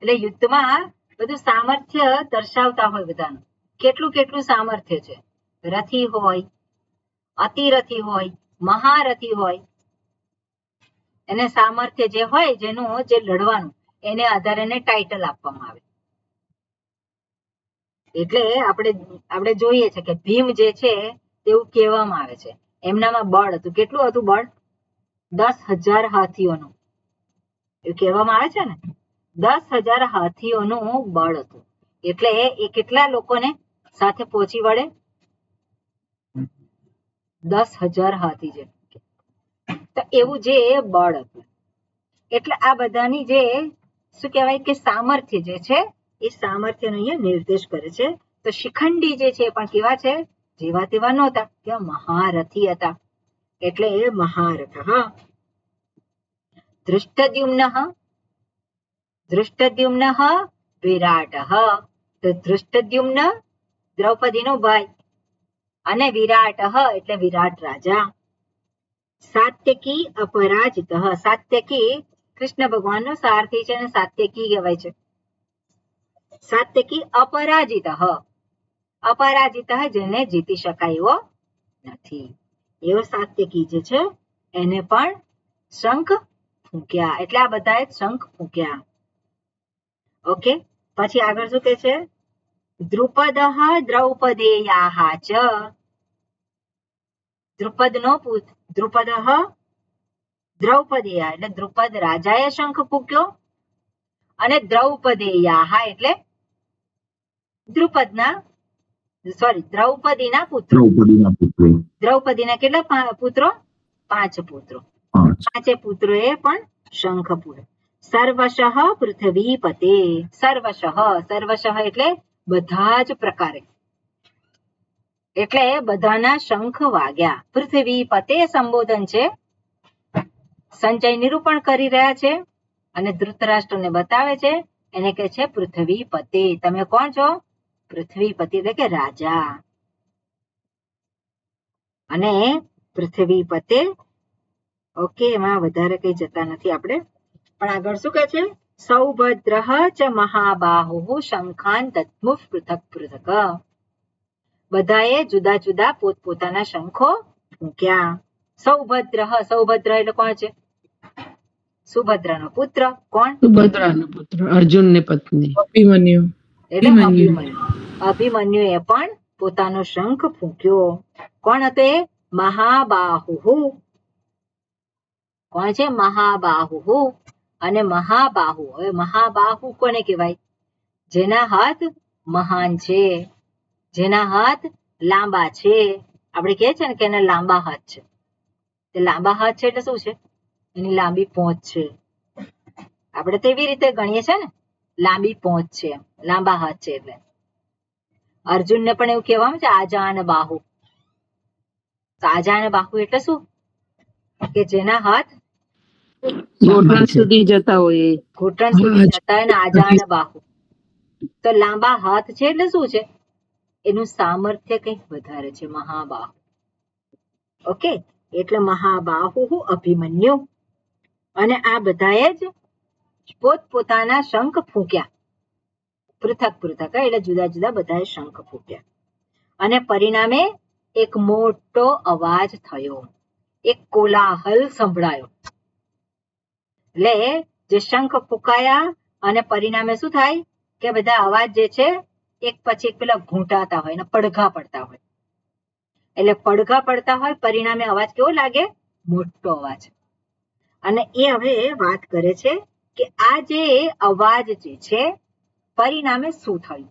એટલે યુદ્ધમાં બધું સામર્થ્ય દર્શાવતા હોય બધાનું. કેટલું કેટલું સામર્થ્ય છે. રથી હોય, અતિરથી હોય, મહારથી હોય. એને સામર્થ્ય જે હોય, જેનું જે લડવાનું, એને આધારે એને ટાઇટલ આપવામાં આવે. એટલે આપણે જોઈએ છે કે ભીમ જે છે તેવું કહેવામાં આવે છે એમનામાં બળ હતું. કેટલું હતું બળ? 10,000 હાથીઓનું. એવું કહેવામાં આવે છે ને, 10,000 હાથીઓનું બળ હતું. એટલે એ કેટલા લોકોને સાથે પહોંચી વળે? 10,000 હાથી છે. તો એવું જે બળ હતું. એટલે આ બધાની જે શું કહેવાય કે સામર્થ્ય જે છે, એ સામર્થ્યનો અહીંયા નિર્દેશ કરે છે. તો શિખંડી જે છે પણ કેવા છે? જેવા તેવા નહોતા, કેવા મહારથી હતા. એટલે એ મહારથ. ધૃષ્ટદ્યુમ્ન. ધૃષ્ટદ્યુમ્ન વિરાટ. તો ધૃષ્ટદ્યુમ્ન દ્રૌપદીનો ભાઈ અને વિરાટ એટલે વિરાટ રાજા. સાત્યકી અપરાજિત. સાત્યકી કૃષ્ણ ભગવાનનો સારથી છે અને સાત્યકી કહેવાય છે. સાત્યકી અપરાજિત. અપરાજિત જેને જીતી શકાય એવો નથી, એવો સાત્યકી જે છે એને પણ શંખ ફૂંક્યા. એટલે આ બધાએ શંખ ફૂંક્યા. ઓકે, પછી આગળ શું કે છે? દ્રુપદ દ્રૌપદેયાહ ચ. દ્રુપદનો પુત્ર દ્રુપદ દ્રૌપદેયા એટલે દ્રુપદ રાજાએ શંખ ફૂંક્યો અને દ્રૌપદેયાહ એટલે દ્રૌપદીના પુત્રો. દ્રૌપદીના કેટલા પુત્રો? 5 પુત્રો. 5 પુત્રોએ પણ શંખ ફૂંક્યો. સર્વશઃ પૃથ્વીપતે. સર્વશઃ એટલે બધા જ પ્રકારે. એટલે બધાના શંખ વાગ્યા. પૃથ્વીપતે સંબોધન છે. સંજય નિરૂપણ કરી રહ્યા છે અને ધૃતરાષ્ટ્રને બતાવે છે. એને કહે છે પૃથ્વીપતે. તમે કોણ છો? પૃથ્વીપતિ એટલે કે રાજા. અને પૃથ્વીપતે. ઓકે, એમાં વધારે કઈ જતા નથી આપણે, પણ આગળ શું કહે છે? સૌભદ્રઃ ચ મહાબાહુ શંખાન દદ્મુઃ પૃથક પૃથક. બધાએ જુદા જુદા પોતપોતાના શંખો ફૂંક્યા. સૌભદ્ર એટલે કોણ છે? સુભદ્રાનો પુત્ર. કોણ? સુભદ્રાનો પુત્ર, અર્જુનની પત્ની. અભિમન્યુ. એટલે અભિમન્યુ. અભિમન્યુએ પણ પોતાનો શંખ ફૂંક્યો. કોણ હતો એ? મહાબાહુ. કોણ છે? મહાબાહુ. અને મહાબાહુ, હવે મહાબાહુ કોને કહેવાય? જેના હાથ મહાન છે, જેના હાથ લાંબા છે. આપણે કહે છે ને કે એના લાંબા હાથ છે. તે લાંબા હાથ છે એટલે શું છે? એની લાંબી પહોંચ છે. આપણે તેવી રીતે ગણીએ છીએ ને, લાંબી પહોંચ છે, લાંબા હાથ છે. એટલે અર્જુનને પણ એવું કહેવામાં છે આજાન બાહુ. તો આજાન બાહુ એટલે શું? કે જેના હાથ ઘોટણ સુધી જતા હોય. ઘૂંટણ સુધી જતા હોય ને આજાન બાહુ. તો લાંબા હાથ છે એટલે શું છે? એનું સામર્થ્ય કંઈક વધારે છે, મહાબાહુ. ઓકે, એટલે મહાબાહુ અભિમન્યુ. અને આ બધાએ જ પોતપોતાના શંખ ફૂંક્યા, પૃથક પૃથક, એટલે જુદા જુદા બધાએ શંખ ફૂંક્યા. અને પરિણામે એક મોટો અવાજ થયો, એક કોલાહલ સંભળાયો. એટલે જે શંખ ફૂંકાયા અને પરિણામે શું થાય કે બધા અવાજ જે છે એક પછી એક પેલા ઘૂંટાતા હોય ને પડઘા પડતા હોય. એટલે પડઘા પડતા હોય પરિણામે અવાજ કેવો લાગે? મોટો અવાજ. અને એ હવે વાત કરે છે કે આ જે અવાજ જે છે પરિણામે શું થયું.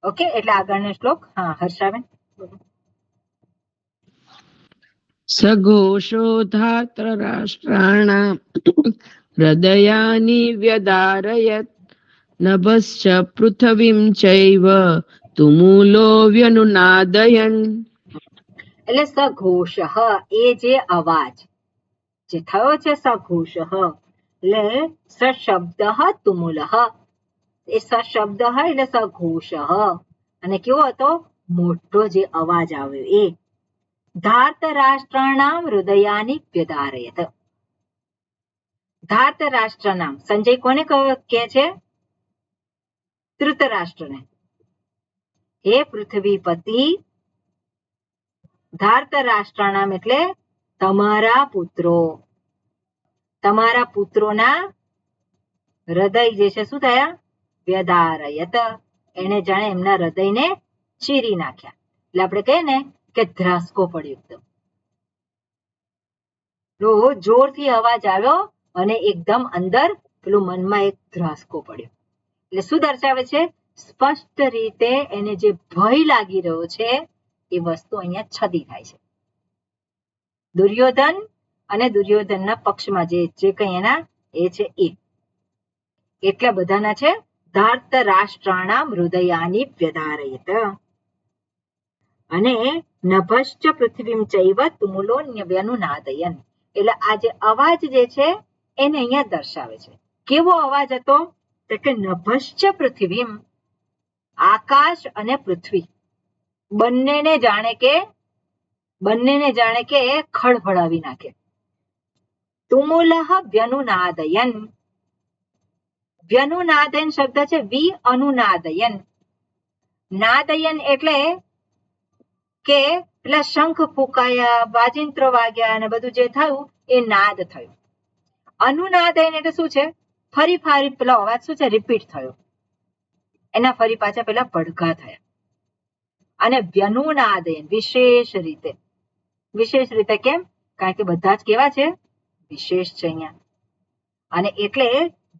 ઓકે, એટલે આગળનો શ્લોક. હા, હર્ષાબેન. સઘોષો ધાત્ર રાષ્ટ્રાણામ હૃદયાની વ્યદારયત નભશ્ચ પૃથ્વીમ ચૈવ તુમૂલો વ્યનુનાદયન. એટલે સઘોષ, એ જે અવાજ જે થયો છે, સઘોષ એટલે સશબ્દ તુમુલ. એ સશબ્દ એટલે સઘોષ. અને કેવો હતો? મોટો જે અવાજ આવ્યો એ ધાર્ત રાષ્ટ્રાણામ હૃદયાની વ્યદારયત. ધાર્ત રાષ્ટ્રનામ, સંજય કોને કહે છે? ધૃતરાષ્ટ્રને. હે પૃથ્વીપતિ, ધાર્ત રાષ્ટ્રનામ એટલે તમારા પુત્રો, તમારા પુત્રોના હૃદય જે છે શું થયા? વ્યદારયત, એને જાણે એમના હૃદયને ચીરી નાખ્યા. એટલે આપણે કહીએ ને કે ધ્રાસકો પડ્યો. એકદમ જોરથી અવાજ આવ્યો અને એકદમ અંદર પેલું મનમાં એક ધ્રાસકો પડ્યો. એટલે શું દર્શાવે છે? સ્પષ્ટ રીતે એને જે ભય લાગી રહ્યો છે એ વસ્તુ અહીંયા છતી થાય છે. દુર્યોધન અને દુર્યોધનના પક્ષમાં જે કંઈ એના એ છે એ એટલા બધાના છે ધાર્ત રાષ્ટ્રાણામ હૃદયાની વ્યદારયત. અને નભશ્ચ પૃથ્વીમ ચૈવ તુમુલોન્ય વ્યનુનાદયન. એટલે આ જે અવાજ જે છે એને અહીંયા દર્શાવે છે. કેવો અવાજ હતો? તો કે નભશ્ચ પૃથ્વીમ, આકાશ અને પૃથ્વી બંનેને જાણે કે ખળભળાવી નાખે. તુમુલઃ વ્યનુનાદયન. વ્યનુનાદયન શબ્દ છે વિ અનુનાદયન. નાદયન એટલે કે પેલા શંખ ફૂંકાયા, વાજિંત્રો વાગ્યા અને બધું જે થયું એ નાદ થયું. અનુનાદયન એટલે શું છે? ફરી પેલો અવાજ શું છે? રિપીટ થયો, એના ફરી પાછા પેલા પડઘા થયા. અને વ્યનુનાદયન વિશેષ રીતે કેમ? કારણ કે બધા જ કેવા છે? વિશેષ છે અહીંયા. અને એટલે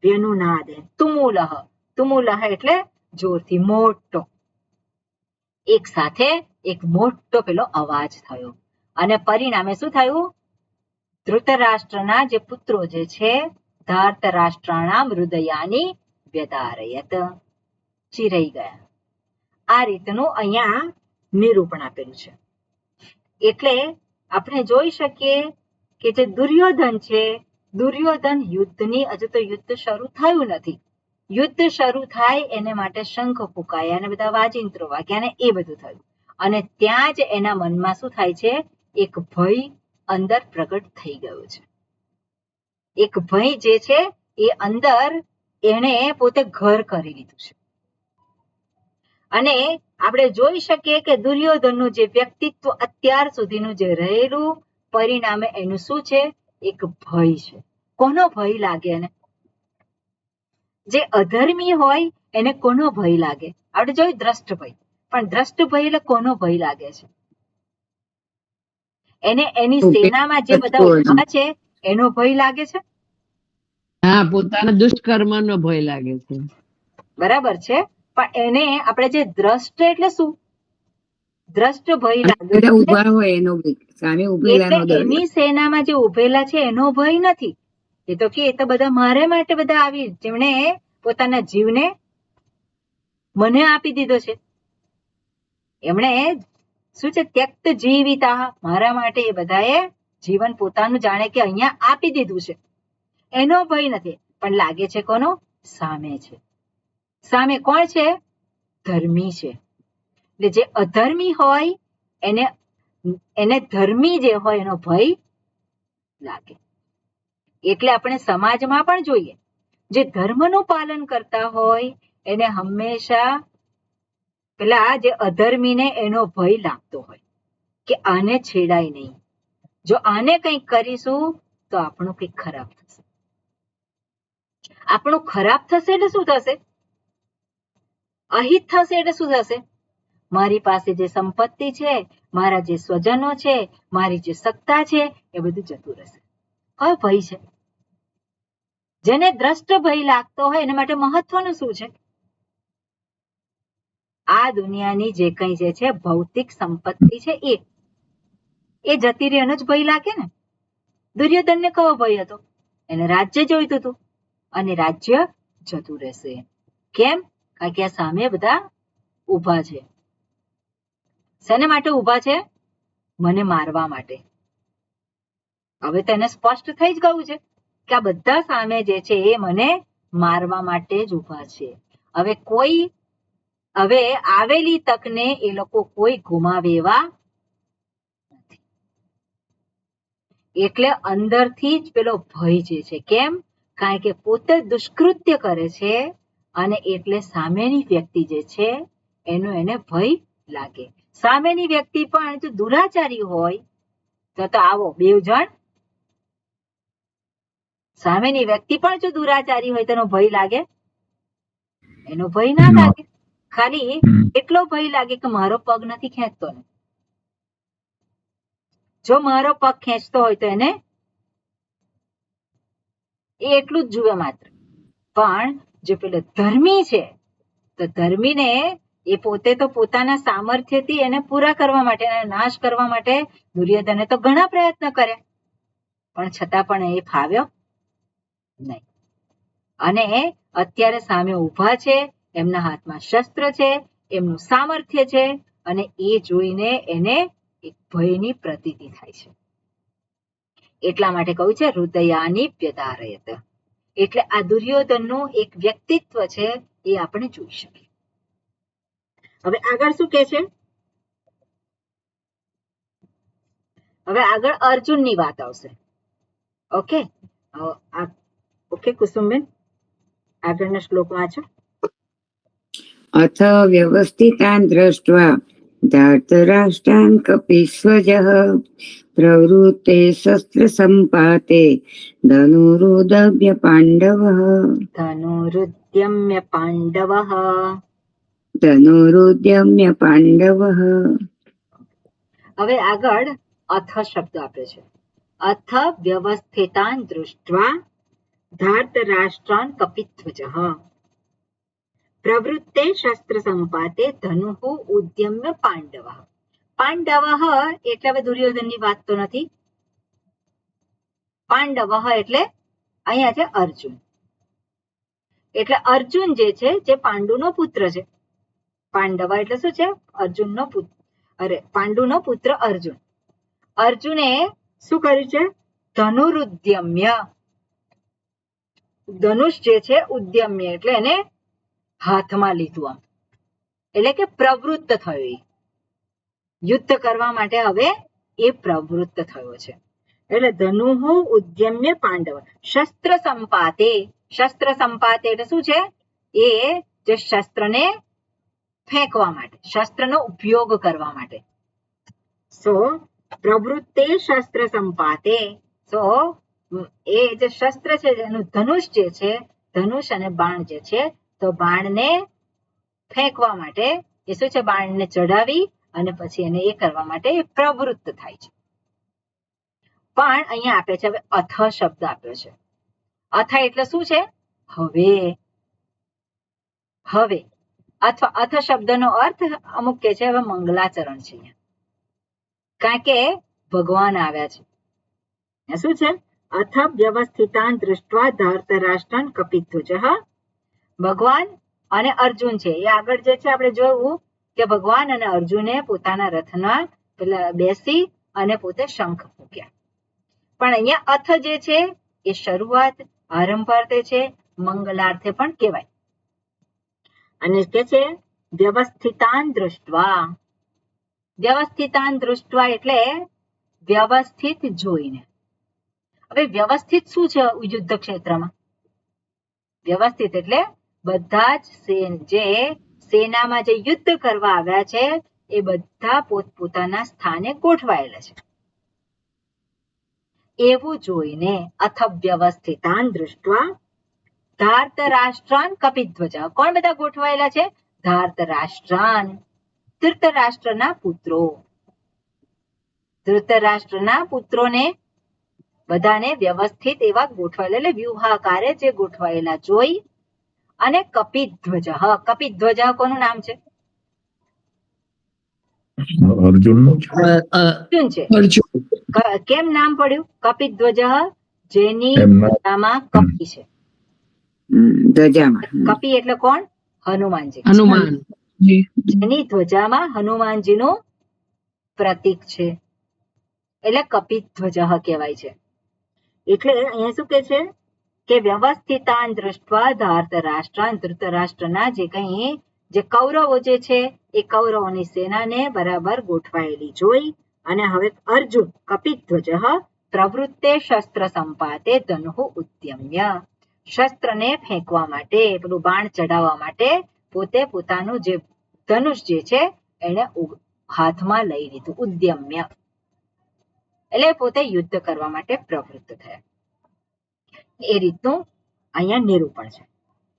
વ્યનુનાદયન. તુમુલઃ એટલે જોરથી, મોટો, એક સાથે એક મોટો પેલો અવાજ થયો. અને પરિણામે શું થયું? ધૃતરાષ્ટ્રના જે પુત્રો જે છે ધાર્ત રાષ્ટ્રાણામ હૃદયાની વ્યદારયત, ચીરાઈ ગયા. આ રીતનું અહીંયા નિરૂપણ આપેલું છે. એટલે આપણે જોઈ શકીએ કે જે દુર્યોધન છે, દુર્યોધન યુદ્ધની હજુ તો યુદ્ધ શરૂ થયું નથી. યુદ્ધ શરૂ થાય એને માટે શંખ ફૂંકાયા અને બધા વાજિંત્રો વાગ્યા ને એ બધું થયું. અને ત્યાં જ એના મનમાં શું થાય છે? એક ભય અંદર પ્રગટ થઈ ગયો છે. એક ભય જે છે એ અંદર એને પોતે ઘર કરી લીધું છે. અને આપણે જોઈ શકીએ કે દુર્યોધનનું જે વ્યક્તિત્વ અત્યાર સુધીનું જે રહેલું પરિણામે એનું શું છે? એક ભય છે. કોનો ભય લાગે એને? જે અધર્મી હોય એને કોનો ભય લાગે? આપણે જોયું દ્રષ્ટ ભય, પણ દ્રષ્ટ ભય એટલે કોનો ભય લાગે છે? એને એની સેનામાં જે બધા ઉભા છે એનો ભય લાગે છે. હા, પોતાના દુષ્કર્મનો ભય લાગે છે. બરાબર છે, પણ એને આપણે જે દ્રષ્ટ એટલે શું? દ્રષ્ટ ભય લાગે બધા ઉભા હોય એનો ભય, સામે ઉભેલાનો એટલે ડર. એની સેનામાં જે ઉભેલા છે એનો ભય નથી. એ તો કે એ તો બધા મારે માટે બધા આવી, જેમણે પોતાના જીવને મને આપી દીધો છે. એમણે શું છે, ત્યક્ત જીવિતા, મારા માટે એ બધાએ જીવન પોતાનું જાણે કે અહીંયા આપી દીધું છે. એનો ભય નથી, પણ લાગે છે કોનો? સામે છે. સામે કોણ છે? ધર્મી છે. એટલે જે અધર્મી હોય એને ધર્મી જે હોય એનો ભય લાગે. એટલે આપણે સમાજમાં પણ જોઈએ, જે ધર્મનું પાલન કરતા હોય એને હંમેશા પેલા જે અધર્મીને એનો ભય લાગતો હોય કે આને છેડાય નહીં, જો આને કંઈક કરીશું તો આપણું કંઈક ખરાબ થશે. આપણું ખરાબ થશે એટલે શું થશે? અહિત થશે એટલે શું થશે? મારી પાસે જે સંપત્તિ છે, મારા જે સ્વજનો છે, મારી જે સત્તા છે, એ બધું જતું રહેશે. હવે ભય છે. જેને દ્રષ્ટ ભય લાગતો હોય એના માટે મહત્વનું શું છે? આ દુનિયાની જે કંઈ જે છે ભૌતિક સંપત્તિ છે એ જતી રહે એનો જ ભય લાગે ને. દુર્યોધનને કયો ભય હતો? એને રાજ્ય જોઈતું હતું અને રાજ્ય જતું રહેશે. કેમ? કારણ કે આ સામે બધા ઊભા છે. શેના માટે ઊભા છે? મને મારવા માટે. હવે તેને સ્પષ્ટ થઈ જ ગયું છે કે આ બધા સામે જે છે એ મને મારવા માટે જ ઊભા છે. હવે આવેલી તકને એ લોકો કોઈ ગુમાવે એવા નથી. એટલે અંદરથી જ પેલો ભય જે છે. કેમ? કારણ કે પોતે દુષ્કૃત્ય કરે છે અને એટલે સામેની વ્યક્તિ જે છે એનો એને ભય લાગે. સામેની વ્યક્તિ પણ જો દુરાચારી હોય તો આવો બે જણ, સામેની વ્યક્તિ પણ જો દુરાચારી હોય તેનો ભય લાગે? એનો ભય ના લાગે. ખાલી એટલો ભય લાગે કે મારો પગ નથી ખેંચતો ને. જો મારો પગ ખેંચતો હોય તો એને એ એટલું જ જુએ માત્ર. પણ જે પેલો ધર્મી છે તો ધર્મીને એ પોતે તો પોતાના સામર્થ્યથી એને પૂરા કરવા માટે, એને નાશ કરવા માટે દુર્યોધને તો ઘણા પ્રયત્ન કર્યા, પણ છતાં પણ એ ફાવ્યો નહીં. અને અત્યારે સામે ઊભા છે, એમના હાથમાં શસ્ત્ર છે, એમનું સામર્થ્ય છે અને એ જોઈને એને એક ભયની પ્રતીતિ થાય છે. એટલા માટે કહ્યું છે હૃદયાની વ્યધારયત. એટલે આ દુર્યોધનનું એક વ્યક્તિત્વ છે એ આપણે જોઈ શકીએ. હવે આગળ શું કહે છે? હવે આગળ અર્જુનની વાત આવશે. ઓકે, ઓકે કુસુમબેન, આગળના શ્લોક વાંચો. અથ વ્યવસ્થિતાન દ્રષ્ટવા ધાર્તરાષ્ટ્રાન કપિસ્વજઃ પ્રવૃત્તે શસ્ત્ર સંપાતે ધનુરુદભ્ય પાંડવઃ. ધનુરુદ્યમ્ય પાંડવઃ. ધનુરુદ્યમ્ય પાંડવઃ. હવે આગળ અથ શબ્દ આપે છે. અથ વ્યવસ્થિતાન દૃષ્ટવા ધાર્તરાષ્ટ્રાન કપિધ્વજઃ પ્રવૃત્તે શસ્ત્ર સંપાતે ધનુઃ ઉદ્યમ્ય પાંડવઃ. પાંડવઃ એટલે હવે દુર્યોધનની વાત તો નથી. પાંડવઃ એટલે અહીંયા છે અર્જુન. એટલે અર્જુન જે છે જે પાંડુનો પુત્ર છે. પાંડવ એટલે શું છે? અર્જુનનો પુત્ર. પાંડુનો પુત્ર અર્જુન. અર્જુને શું કર્યું છે? ધનુરુદ્યમ્ય. ધનુષ જે છે ઉદ્યમ્ય એટલે એને હાથમાં લીધું. આમ એટલે કે પ્રવૃત્ત થયો. યુદ્ધ કરવા માટે હવે એ પ્રવૃત્ત થયો છે. એટલે ધનુઃ ઉદ્યમ્ય પાંડવ શસ્ત્ર સંપાતે. શસ્ત્ર સંપાતે એટલે શું છે? એ જે શસ્ત્રને ફેંકવા માટે, શસ્ત્રનો ઉપયોગ કરવા માટે. સો પ્રવૃત્તે શસ્ત્ર સંપાતે. સો એ જે શસ્ત્ર છે એનું ધનુષ જે છે, ધનુષ અને બાણ જે છે, તો બાણને ફેંકવા માટે એ શું છે, બાણને ચડાવી અને પછી એને એ કરવા માટે પ્રવૃત્ત થાય છે. પણ અહીંયા આપે છે હવે અથ શબ્દ આપ્યો છે. અથ એટલે શું છે? હવે. હવે અથવા અથ શબ્દનો અર્થ અમુક કે છે હવે મંગલાચરણ છે અહીંયા, કારણ કે ભગવાન આવ્યા છે. શું છે? અથ વ્યવસ્થિતાન દૃષ્ટવા ધાર્તરાષ્ટ્રાન કપિધ્વજઃ. ભગવાન અને અર્જુન છે એ આગળ જે છે આપણે જોયું કે ભગવાન અને અર્જુને પોતાના રથમાં પેલા બેસી અને પોતે શંખ ફૂંક્યા. પણ અહીંયા અથ જે છે એ શરૂઆત, આરંભાર્થે છે, મંગલાર્થે પણ કહેવાય. અને કે છે વ્યવસ્થિતાન દૃષ્ટવા. વ્યવસ્થિતાન દૃષ્ટવા એટલે વ્યવસ્થિત જોઈને. હવે વ્યવસ્થિત શું છે યુદ્ધ ક્ષેત્રમાં? વ્યવસ્થિત એટલે બધા જ જે સેનામાં જે યુદ્ધ કરવા આવ્યા છે એ બધા પોતપોતાના સ્થાને ગોઠવાયેલા છે એવું જોઈને અથ વ્યવસ્થિતાન દૃષ્ટવા ધાર્તરાષ્ટ્રાન કપિધ્વજ. કોણ બધા ગોઠવાયેલા છે? ધાર્તરાષ્ટ્રાન, ધૃતરાષ્ટ્રના પુત્રો. ધૃતરાષ્ટ્રના પુત્રોને બધાને વ્યવસ્થિત એવા ગોઠવાયેલા એટલે વ્યૂહાકારે જે ગોઠવાયેલા જોઈ અને કપિધ્વજ. કપિધ્વજ કોનું નામ છે? અર્જુનનું છે. અર્જુન છે. કેમ નામ પડ્યું કપિધ્વજ? જેની એમના ધ્વજામાં કપી છે. ધજામાં. કપી એટલે કોણ? હનુમાનજી. હનુમાન. જેની ધ્વજામાં હનુમાનજીનું પ્રતીક છે એટલે કપિધ્વજ કહેવાય છે. એટલે અહીંયા શું કે છે કે વ્યવસ્થિતાન દૃષ્ટવા ધાર્તરાષ્ટ્રાન, ધૃતરાષ્ટ્રના જે કંઈ જે કૌરવો જે છે એ કૌરવોની સેનાને બરાબર ગોઠવાયેલી જોઈ અને હવે અર્જુન કપિધ્વજ પ્રવૃત્તે શસ્ત્ર સંપાતે ધનુઃ ઉદ્યમ્ય. શસ્ત્રને ફેંકવા માટે, પેલું બાણ ચડાવવા માટે પોતે પોતાનું જે ધનુષ જે છે એને હાથમાં લઈ લીધું. ઉદ્યમ્ય એટલે પોતે યુદ્ધ કરવા માટે પ્રવૃત્ત થયા. એ રીતનું અહીંયા નિરૂપણ છે.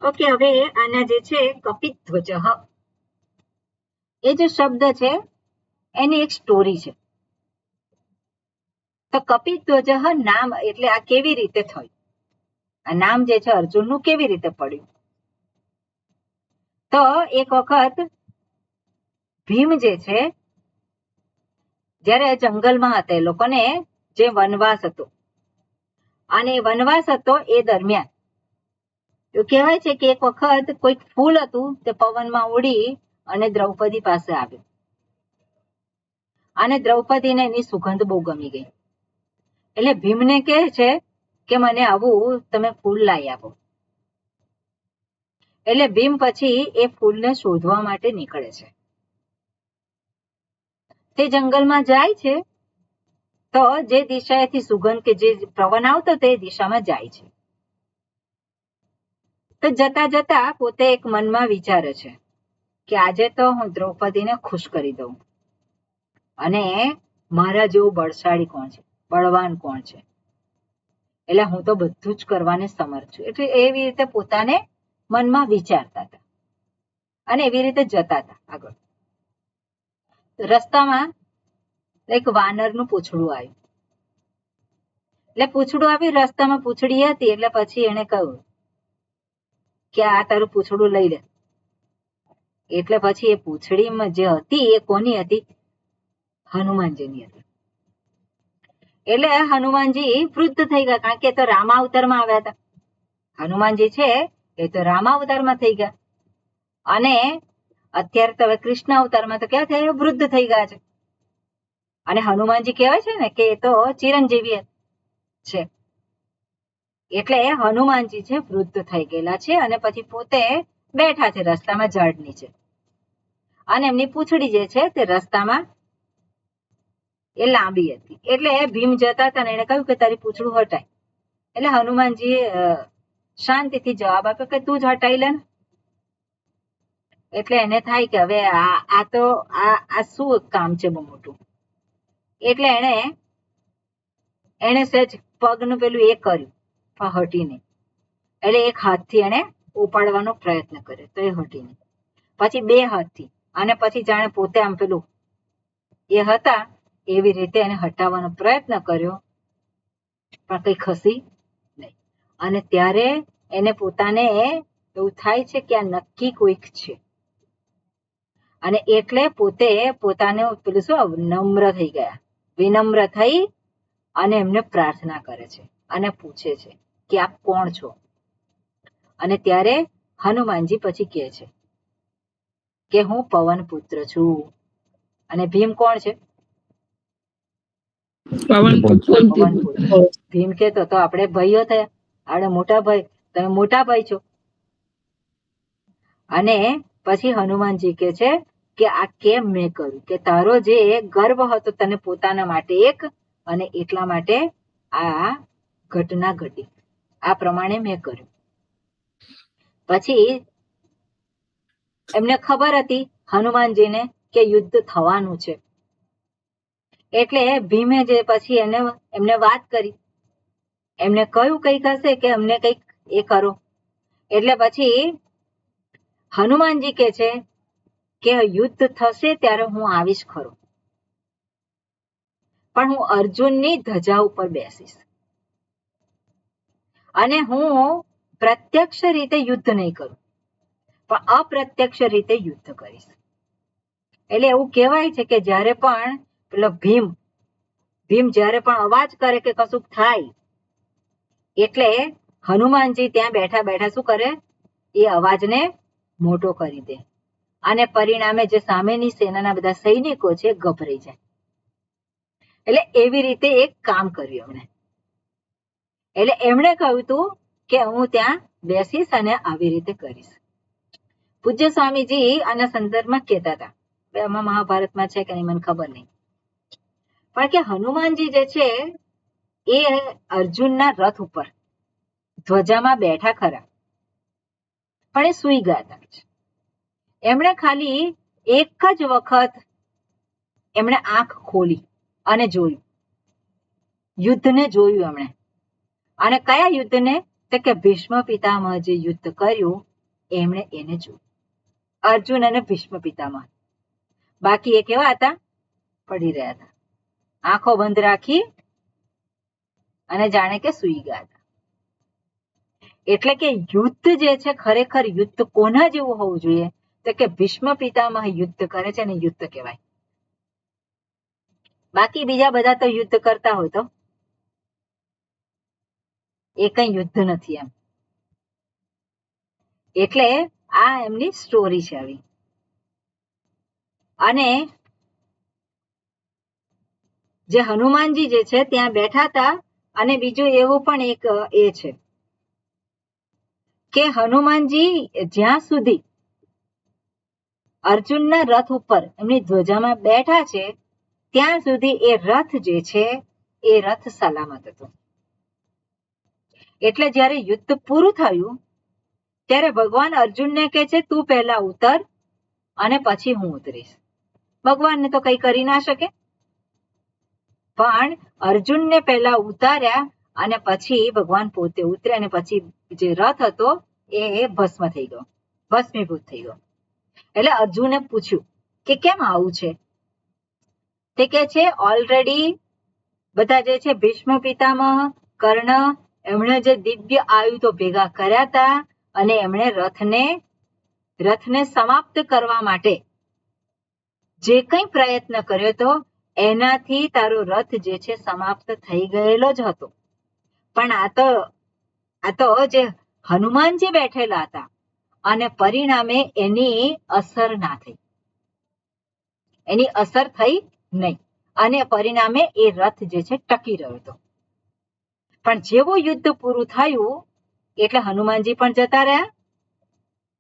ઓકે, હવે આના જે છે કપિધ્વજ એ જે શબ્દ છે એની એક સ્ટોરી છે. તો કપિધ્વજ નામ એટલે આ કેવી રીતે થયું? આ નામ જે છે અર્જુનનું કેવી રીતે પડ્યું? તો એક વખત ભીમ જે છે જ્યારે જંગલમાં હતા એ લોકોને જે વનવાસ હતો અને વનવાસ હતો એ દરમિયાન એવું કહેવાય છે કે એક વખત કોઈક ફૂલ હતું તે પવનમાં ઉડી અને દ્રૌપદી પાસે આવ્યું અને દ્રૌપદીને એની સુગંધ બહુ ગમી ગઈ. એટલે ભીમને કહે છે કે મને આવું તમે ફૂલ લાવી આપો. એટલે ભીમ પછી એ ફૂલને શોધવા માટે નીકળે છે. તે જંગલમાં જાય છે તો જે દિશાએથી સુગંધ કે જે પવન આવતો તે દિશામાં જાય છે. તો જતા જતા પોતે એક મનમાં વિચારે છે કે આજે તો હું દ્રૌપદીને ખુશ કરી દઉં અને મારા જેવું બળશાળી કોણ છે, બળવાન કોણ છે, એટલે હું તો બધું જ કરવાને સમર્થ છું. એટલે એવી રીતે પોતાને મનમાં વિચારતા હતા અને એવી રીતે જતા હતા આગળ. રસ્તામાં એક વાનરનું પૂંછડું આવ્યું. એટલે પૂંછડું આવ્યું, રસ્તામાં પૂંછડી હતી એટલે પછી એને કહ્યું કે આ તારું પૂંછડું લઈ લે. એટલે પછી એ પૂંછડીમાં જે હતી એ કોની હતી? હનુમાનજીની હતી. એટલે હનુમાનજી વૃદ્ધ થઈ ગયા, કારણ કે તો રામાવતારમાં આવ્યા હતા. હનુમાનજી છે એ તો રામાવતારમાં થઈ ગયા અને અત્યારે તો હવે કૃષ્ણ અવતારમાં તો કેવા થયા? વૃદ્ધ થઈ ગયા છે. અને હનુમાનજી કહેવાય છે ને કે એ તો ચિરંજીવી છે. એટલે હનુમાનજી છે વૃદ્ધ થઈ ગયેલા છે અને પછી પોતે બેઠા છે રસ્તામાં ઝાડ નીચે અને એમની પૂંછડી જે છે તે રસ્તામાં એ લાંબી હતી. એટલે ભીમ જતા હતા ને એને કહ્યું કે તારી પૂંછડું હટાય. એટલે હનુમાનજીએ શાંતિથી જવાબ આપ્યો કે તું જ હટાઈ લે ને. એટલે એને થાય કે હવે આ તો આ શું કામ છે બહુ મોટું. એટલે એને સહેજ પગનું પેલું એ કર્યું પણ હટી નહીં. એટલે એક હાથથી એને ઉપાડવાનો પ્રયત્ન કર્યો તો એ હટી નહીં. પછી બે હાથથી અને પછી જાણે પોતે આમ પેલું એ હતા એવી રીતે એને હટાવવાનો પ્રયત્ન કર્યો પણ કઈ ખસી નહીં. અને ત્યારે એને પોતાને એવું થાય છે કે આ નક્કી કોઈક છે અને એટલે પોતે પોતાને પેલું શું નમ્ર થઈ ગયા, વિનમ્ર થઈ અને એમને પ્રાર્થના કરે છે અને પૂછે છે કે આપ કોણ છો. અને ત્યારે હનુમાનજી પછી કહે છે કે હું પવન પુત્ર છું. અને ભીમ કોણ છે? પવન પવન પુત્ર. ભીમ કહેતો તો આપણે ભાઈઓ થયા, આપણે મોટા ભાઈ, તમે મોટા ભાઈ છો. અને પછી હનુમાનજી કહે છે કે આ કેમ મેં કર્યું, કે તારો જે ગર્વ હતો તને પોતાના માટે એક અને એટલા માટે આ ઘટના ઘટી, આ પ્રમાણે મેં કર્યું. પછી એમને ખબર હતી હનુમાનજીને કે યુદ્ધ થવાનું છે એટલે ભીમે જે પછી એમને વાત કરી, એમને કહ્યું કંઈક હશે કે અમને કંઈક એ કરો. એટલે પછી હનુમાનજી કહે છે કે યુદ્ધ થશે ત્યારે હું આવીશ ખરો, પણ હું અર્જુનની ધજા ઉપર બેસીશ અને હું પ્રત્યક્ષ રીતે યુદ્ધ નહીં કરું પણ અપ્રત્યક્ષ રીતે યુદ્ધ કરીશ. એટલે એવું કહેવાય છે કે જ્યારે પણ પેલો ભીમ જ્યારે પણ અવાજ કરે કે કશુંક થાય એટલે હનુમાનજી ત્યાં બેઠા બેઠા શું કરે, એ અવાજને મોટો કરી દે અને પરિણામે જે સામેની સેનાના બધા સૈનિકો છે ગભરાઈ જાય. એટલે એવી રીતે એક કામ કર્યું એમણે. એટલે એમણે કહ્યું હતું કે હું ત્યાં બેસીશ અને આવી રીતે કરીશ. પૂજ્ય સ્વામીજી આના સંદર્ભમાં કહેતા હતા, એમાં મહાભારતમાં છે કે નહીં મને ખબર નહીં, પણ કે હનુમાનજી જે છે એ અર્જુનના રથ ઉપર ધ્વજામાં બેઠા ખરા પણ એ સૂઈ ગયા હતા. એમણે ખાલી એક જ વખત એમણે આંખ ખોલી અને જોયું, યુદ્ધને જોયું એમણે. અને કયા યુદ્ધને? તો કે ભીષ્મ પિતામહ જે યુદ્ધ કર્યું એમણે એને જોયું, અર્જુન અને ભીષ્મ પિતામહ. બાકી એ કેવા હતા? પડી રહ્યા હતા, આંખો બંધ રાખી અને જાણે કે સૂઈ ગયા હતા. એટલે કે યુદ્ધ જે છે ખરેખર યુદ્ધ કોના જેવું હોવું જોઈએ? તો કે ભીષ્મ પિતામહ યુદ્ધ કરે છે અને યુદ્ધ કહેવાય. બાકી બીજા બધા તો યુદ્ધ કરતા હોય તો એ કઈ યુદ્ધ નથી એમ. એટલે આ એમની સ્ટોરી છે આવી. અને જે હનુમાનજી જે છે ત્યાં બેઠા હતા. અને બીજું એવું પણ એક એ છે કે હનુમાનજી જ્યાં સુધી અર્જુનના રથ ઉપર એમની ધ્વજામાં બેઠા છે ત્યાં સુધી એ રથ જે છે એ રથ સલામત હતો. એટલે જ્યારે યુદ્ધ પૂરું થયું ત્યારે ભગવાન અર્જુનને કહે છે તું પહેલા ઉતર અને પછી હું ઉતરીશ. ભગવાનને તો કઈ કરી ના શકે, પણ અર્જુનને પહેલા ઉતાર્યા અને પછી ભગવાન પોતે ઉતરે અને પછી જે રથ હતો એ ભસ્મ થઈ ગયો, ભસ્મીભૂત થઈ ગયો. એટલે અર્જુને પૂછ્યું કે કેમ આવું છે? તે કે છે ઓલરેડી બધા જે છે ભીષ્મ પિતામહ, કર્ણ, એમણે જે દિવ્ય આયુધો ભેગા કર્યા હતા અને એમણે રથને સમાપ્ત કરવા માટે જે કંઈ પ્રયત્ન કર્યો હતો એનાથી તારો રથ જે છે સમાપ્ત થઈ ગયેલો જ હતો. પણ આ તો જે હનુમાનજી બેઠેલા હતા અને પરિણામે એની અસર ના થઈ, એની અસર થઈ નહીં અને પરિણામે એ રથ જે છે ટકી રહ્યો હતો. પણ જેવું યુદ્ધ પૂરું થયું એટલે હનુમાનજી પણ જતા રહ્યા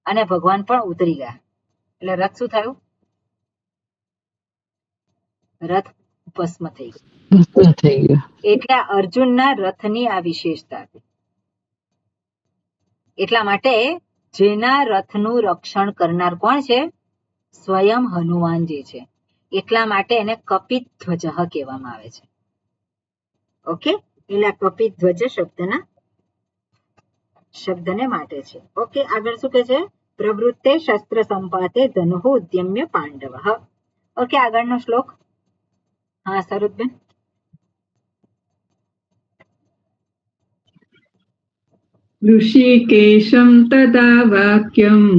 અને ભગવાન પણ ઉતરી ગયા. એટલે રથ શું થયું? રથ ભસ્મ થઈ ગયો. એટલે અર્જુનના રથની આ વિશેષતા હતી. એટલા માટે જેના રથનું રક્ષણ કરનાર કોણ છે? સ્વયં હનુમાનજી છે. એટલા માટે એને કપિત ધ્વજઃ કહેવામાં આવે છે. ઓકે, એટલે કપિત ધ્વજ શબ્દને માટે છે. ઓકે, આગળ શું કે છે? પ્રવૃત્તે શસ્ત્ર સંપાતે ધનુઃ ઉદ્યમ્ય પાંડવ. ઓકે, આગળનો શ્લોક. હા સરોજબેન. ऋषिकेशं तदा वाक्यम्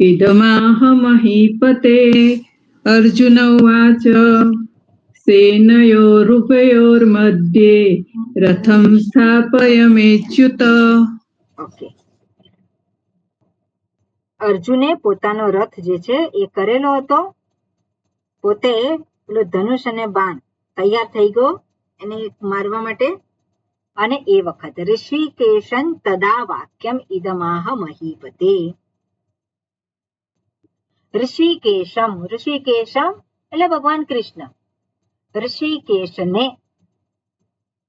इदमाह महीपते. अर्जुन उवाच सेनयोरुभयोर्मध्ये रथं स्थापयमेच्युत. ઓકે, અર્જુને પોતાનો રથ જે છે એ કરેલો હતો. પોતે પેલું ધનુષ અને બાણ તૈયાર થઈ ગયો એને મારવા માટે. અને એ વખત ઋષિકેશન તદા વાક્યમ ઇદમાહ મહીપતે. ઋષિકેશમ એટલે ભગવાન કૃષ્ણ. ઋષિકેશને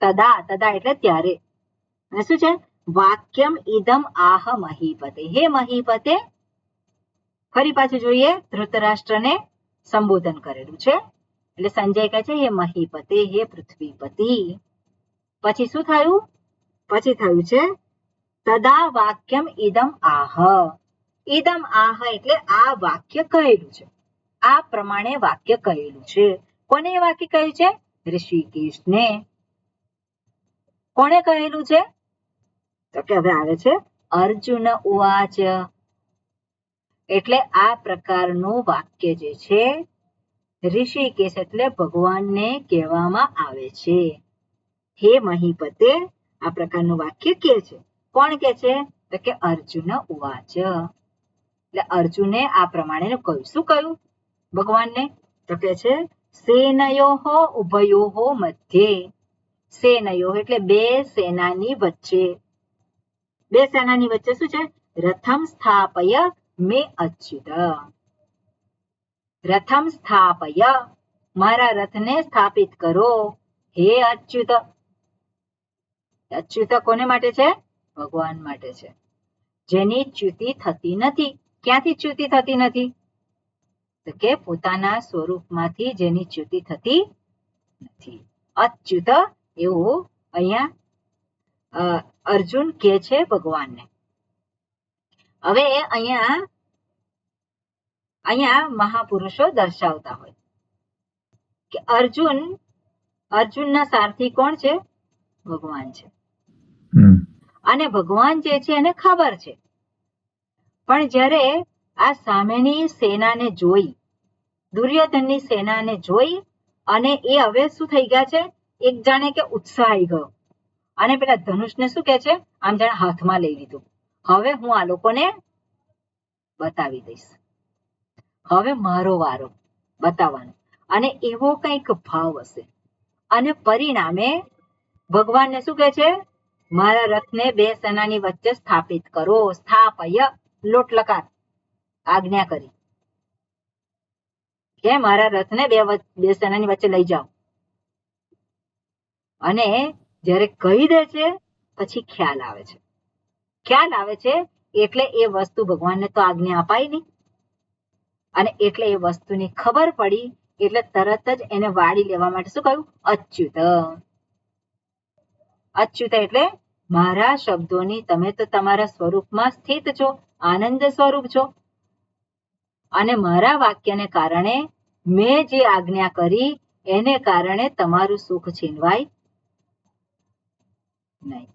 તદા એટલે ત્યારે. અને શું છે? વાક્યમ ઇદમ આહ મહીપતે. હે મહીપતે. ફરી પાછું જોઈએ, ધૃતરાષ્ટ્રને સંબોધન કરેલું છે. એટલે સંજય કહે છે હે મહીપતે, હે પૃથ્વીપતિ. પછી શું થયું? પછી થયું છે તદા વાક્યમ ઇદમ આહ. ઇદમ આહ એટલે આ વાક્ય કહેલું છે. આ પ્રમાણે વાક્ય કહેલું છે. કોને એ વાક્ય કહ્યું છે? ઋષિકેશને. કોણે કહેલું છે? તો કે હવે આવે છે અર્જુન ઉવાચ. એટલે આ પ્રકારનું વાક્ય જે છે ઋષિકેશ એટલે ભગવાનને કહેવામાં આવે છે. હે મહીપતે, આ પ્રકારનું વાક્ય કે છે. કોણ કે છે? તો કે અર્જુન ઉવાચ. એટલે અર્જુને આ પ્રમાણે કહ્યું. શું કહ્યું ભગવાનને? તો કે છે સેનયોહો ઉભયોહો મધ્યે. સેનયો એટલે બે સેનાની વચ્ચે. બે સેનાની વચ્ચે શું છે? રથમ સ્થાપય મે અચ્યુત. રથમ સ્થાપય, મારા રથને સ્થાપિત કરો. હે અચ્યુત. અચ્યુત કોને માટે છે? ભગવાન માટે છે. જેની ચ્યુતિ થતી નથી. ક્યાંથી ચ્યુતિ થતી નથી? તો કે પોતાના સ્વરૂપમાંથી જેની ચ્યુતિ થતી નથી. અચ્યુત એવું અહીંયા અર્જુન કે છે ભગવાનને. હવે અહીંયા મહાપુરુષો દર્શાવતા હોય કે અર્જુનના સારથી કોણ છે? ભગવાન છે. અને ભગવાન જે છે એને ખબર છે. પણ જ્યારે આ સામેની સેનાને જોઈ, દુર્યોધનની સેનાને જોઈ, અને એ હવે શું થઈ ગયા છે? એક જાણે કે ઉત્સાહ આવી ગયો. અને પેલા ધનુષને શું કે છે? આમ જાણે હાથમાં લઈ લીધું. હવે હું આ લોકોને બતાવી દઈશ. હવે મારો વારો બતાવવાનો. અને એવો કંઈક ભાવ હશે. અને પરિણામે ભગવાનને શું કહે છે? મારા રથને બે સેનાની વચ્ચે સ્થાપિત કરો. સ્થાપય લોટ લકાર આજ્ઞા કરી કે મારા રથને બે સેનાની વચ્ચે લઈ જાઓ. અને જ્યારે કહી દે છે પછી ખ્યાલ આવે છે. ખ્યાલ આવે છે એટલે એ વસ્તુ ભગવાનને તો આજ્ઞા અપાય નહીં. અને એટલે એ વસ્તુની ખબર પડી એટલે તરત જ એને વાળી લેવા માટે શું કહ્યું? અચ્યુત. અચ્યુત એટલે મારા શબ્દોની તમે તો તમારા સ્વરૂપમાં સ્થિત છો, આનંદ સ્વરૂપ છો. અને મારા વાક્યને કારણે મેં જે આજ્ઞા કરી એને કારણે તમારું સુખ છીનવાય નહીં.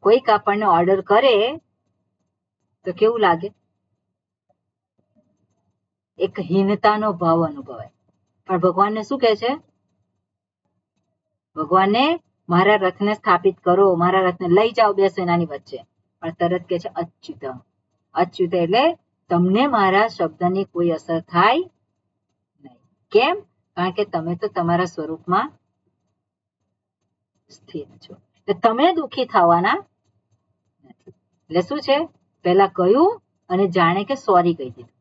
કોઈક આપણને ઓર્ડર કરે તો કેવું લાગે? એક હીનતાનો ભાવ અનુભવાય. પણ ભગવાનને શું કહે છે? ભગવાનને મારા રથને સ્થાપિત કરો, મારા રથને લઈ જાઓ બે સેનાની વચ્ચે. પણ તરત કે છે અચ્યુત. અચ્યુત એટલે તમને મારા શબ્દની કોઈ અસર થાય નહીં. કેમ? કારણ કે તમે તો તમારા સ્વરૂપમાં સ્થિત છો. તમે દુઃખી થવાના નથી. એટલે શું છે? પહેલા કહ્યું અને જાણે કે સોરી કહી દીધું.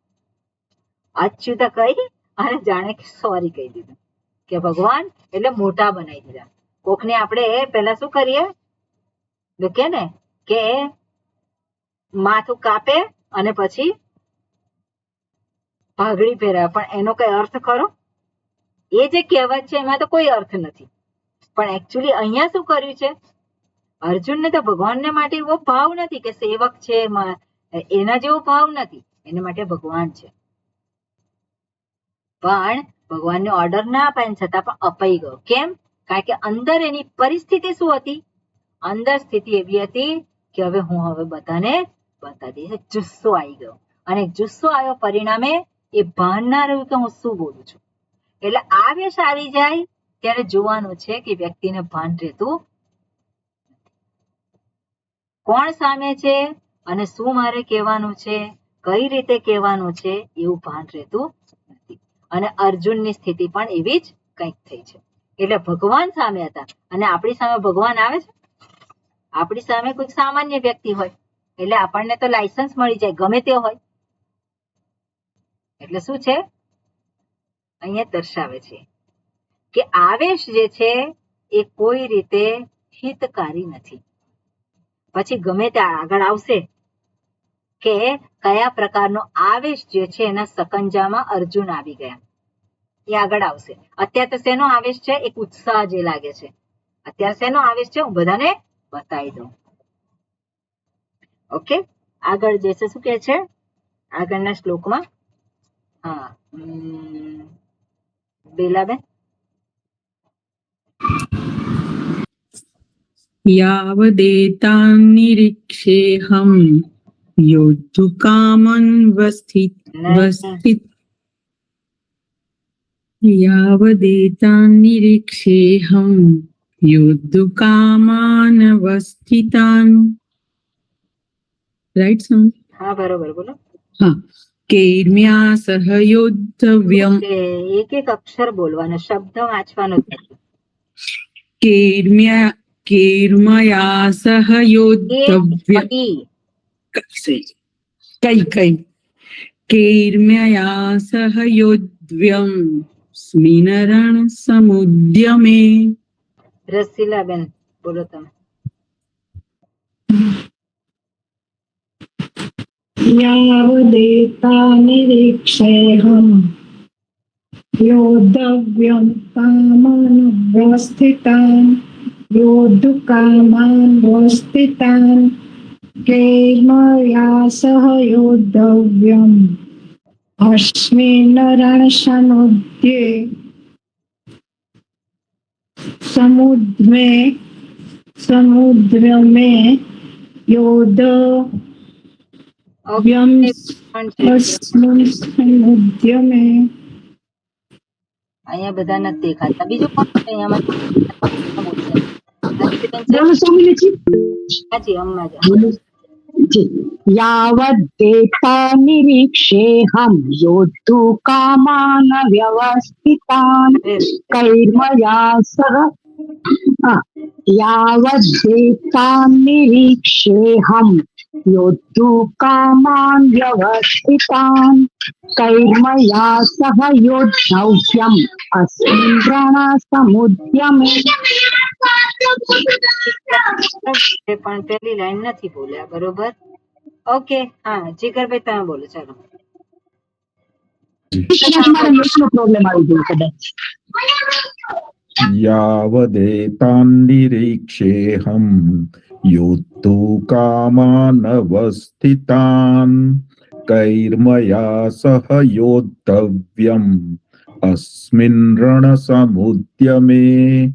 અચ્યુત કહી અને જાણે કે સોરી કહી દીધું. કે ભગવાન એટલે મોટા બનાવી દીધા. કોકને આપણે પહેલા શું કરીએ? કે ને કે માથું કાપે અને પછી પાઘડી પહેરાવે. પણ એનો કઈ અર્થ ખરો? એ જે કહેવત છે એમાં તો કોઈ અર્થ નથી. પણ એકચ્યુઅલી અહીંયા શું કર્યું છે? અર્જુનને તો ભગવાનને માટે એવો ભાવ નથી કે સેવક છે, એના જેવો ભાવ નથી. એને માટે ભગવાન છે, પણ ભગવાનને ઓર્ડર ના અપાય છતાં પણ અપાઈ ગયો. કેમ? કારણ કે અંદર એની પરિસ્થિતિ શું હતી? અંદર સ્થિતિ એવી હતી કે હવે હું બધાને બતાવી દઈશ. જુસ્સો આવી ગયો, અને જુસ્સો આવ્યો પરિણામે એ ભાન ના રહ્યું કે હું શું બોલું છું. એટલે આવેશ આવી જાય ત્યારે જોવાનું છે કે વ્યક્તિને ભાન રહેતું કોણ સામે છે અને શું મારે કહેવાનું છે, કઈ રીતે કહેવાનું છે, એવું ભાન રહેતું નથી. અને અર્જુનની સ્થિતિ પણ એવી જ કંઈક થઈ છે. એટલે ભગવાન સામે હતા અને આપણી સામે ભગવાન આવે છે. આપણી સામે કોઈ સામાન્ય વ્યક્તિ હોય એટલે આપણને તો લાયસન્સ મળી જાય, ગમે તે હોય. એટલે શું છે અહીંયા દર્શાવે છે કે આવેશ જે છે એ કોઈ રીતે હિતકારી નથી. પછી ગમે તે આગળ આવશે કે કયા પ્રકારનો આવેશ જે છે એના સકંજામાં અર્જુન આવી ગયા, એ આગળ આવશે. અત્યારે તો શેનો આવેશ છે? એક ઉત્સાહ જે લાગે છે. અત્યારે શેનો આવેશ છે? હું બધાને બતાવી દઉં. ઓકે, આગળ જશે શું કે છે આગળના શ્લોકમાં? હા, બેલાબેન. यावदेतान्निरीक्षेऽहं योद्धुकामन्वस्थित यावदेतान्निरीक्षेऽहं योद्धुकामानवस्थितान्. राइट सम? હા, બરોબર, બોલો. हाँ, कैर्म्या सह योद्धव्यम्. એક એક અક્ષર બોલવાનો, શબ્દ વાંચવાનો જ નથી. कैर्मया सह योद्धव्यम्. कैर्म्या सह योद्धव्यम् स्मिनरण समुद्यमे. રસીલાબેન, બોલો તમે. यावदेतानिरीक्षेऽहं योद्धव्यं कामानवस्थितान् योद्धुकामानवस्थितान् कैर्मया सह योद्धव्यम् अस्मिन् रणसमुद्ये समुद्रमे योद्धव्यम् अस्मिन् समुद्यमे. અહીંયા બધા નથી દેખાતા. બીજું કોણ છે અહીંયામાં? હાજી, અમ્મા. यावद्देतान्निरीक्षेऽहं योद्धुकामान् व्यवस्थितान् कैर्मया सह यावद्देतान्निरीक्षेऽहं योद्धुकामान् व्यवस्थितान् कैर्मया सह योद्धव्यम् अस्मिन् रणसमुद्यमे. પણ પેલી લાઈન નથી બોલ્યા, બરોબર? ઓકે, હા, જીગરભાઈ તમે બોલો. ચાલો. પ્રોબ્લેમ આવી ગયો કદાચ. यावदेतान्निरीक्षेऽहं योद्धुकामानवस्थितान् कैर्मया सह योद्धव्यम् अस्मिन् रणसमुद्यमे.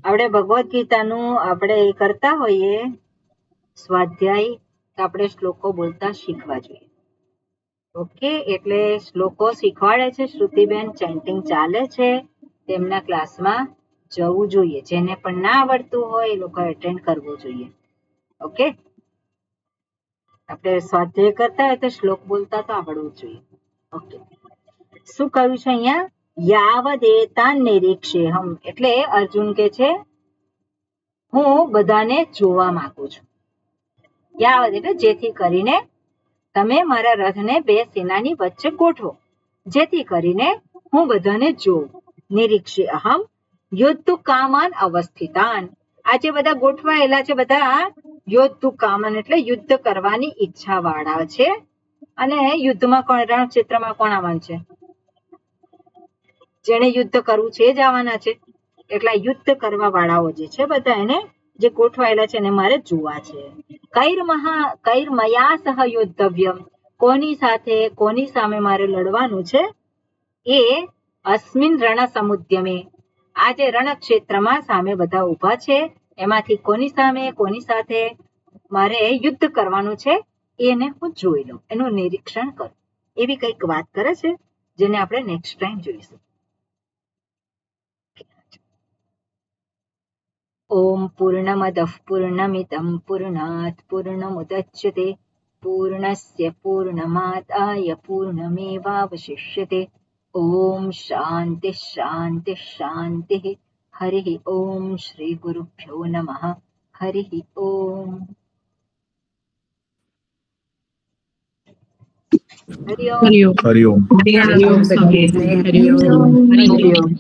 આપણે ભગવદ્ ગીતાનું આપણે કરતા હોઈએ સ્વાધ્યાય, તો આપણે શ્લોકો બોલતા શીખવા જોઈએ. ઓકે, એટલે શ્લોકો શીખવાડે છે શ્રુતિબેન, ચેન્ટિંગ ચાલે છે, તેમના ક્લાસમાં જવું જોઈએ. જેને પણ ના આવડતું હોય એ લોકો એટેન્ડ કરવું જોઈએ. ઓકે, આપણે સ્વાધ્યાય કરતા હોય તો શ્લોક બોલતા તો આવડવું જોઈએ. ઓકે, શું કહ્યું છે અહીંયા? यावदेतान्निरीक्षेऽहं, એટલે અર્જુન કે છે હું બધાને જોવા માંગુ છું. યાવદ એટલે જેથી કરીને તમે મારા રથને બે સેનાની વચ્ચે ગોઠવો, જેથી કરીને હું બધાને જોઉં. નિરીક્ષેઅહમ યોદ્ધુકામાન અવસ્થિતાન. આ જે બધા ગોઠવાયેલા છે બધા યોદ્ધુકામાન એટલે યુદ્ધ કરવાની ઈચ્છા વાળા છે. અને યુદ્ધમાં કોણ, રણક્ષેત્રમાં કોણ આવવાનું છે? જેને યુદ્ધ કરવું છે એ જ આવવાના છે. એટલે યુદ્ધ કરવા વાળાઓ જે છે બધા એને જે ગોઠવાયેલા છે એને મારે જોવા છે. કૈર્મયા સહ યોદ્ધવ્યમ, કોની સાથે કોની સામે મારે લડવાનું છે એ અસ્મિન રણ સમુદ્યમે, આ જે રણક્ષેત્રમાં સામે બધા ઊભા છે એમાંથી કોની સામે કોની સાથે મારે યુદ્ધ કરવાનું છે એને હું જોઈ લઉં, એનું નિરીક્ષણ કરું. એવી કંઈક વાત કરે છે જેને આપણે નેક્સ્ટ ટાઈમ જોઈશું. ઓમ પૂર્ણમદઃ પૂર્ણમિદં પૂર્ણાત પૂર્ણમુદચ્યતે પૂર્ણસ્ય પૂર્ણમાદાય પૂર્ણમેવાવશિષ્યતે. ઓમ શાંતિ શાંતિ શાંતિ. હરિ ઓમ શ્રી ગુરુભ્યો નમઃ. હરિ ઓમ. હરિ ઓમ. હરિઓમ. હરિઓમ. હરિઓમ સખી. હરિઓમ. હરિઓમ.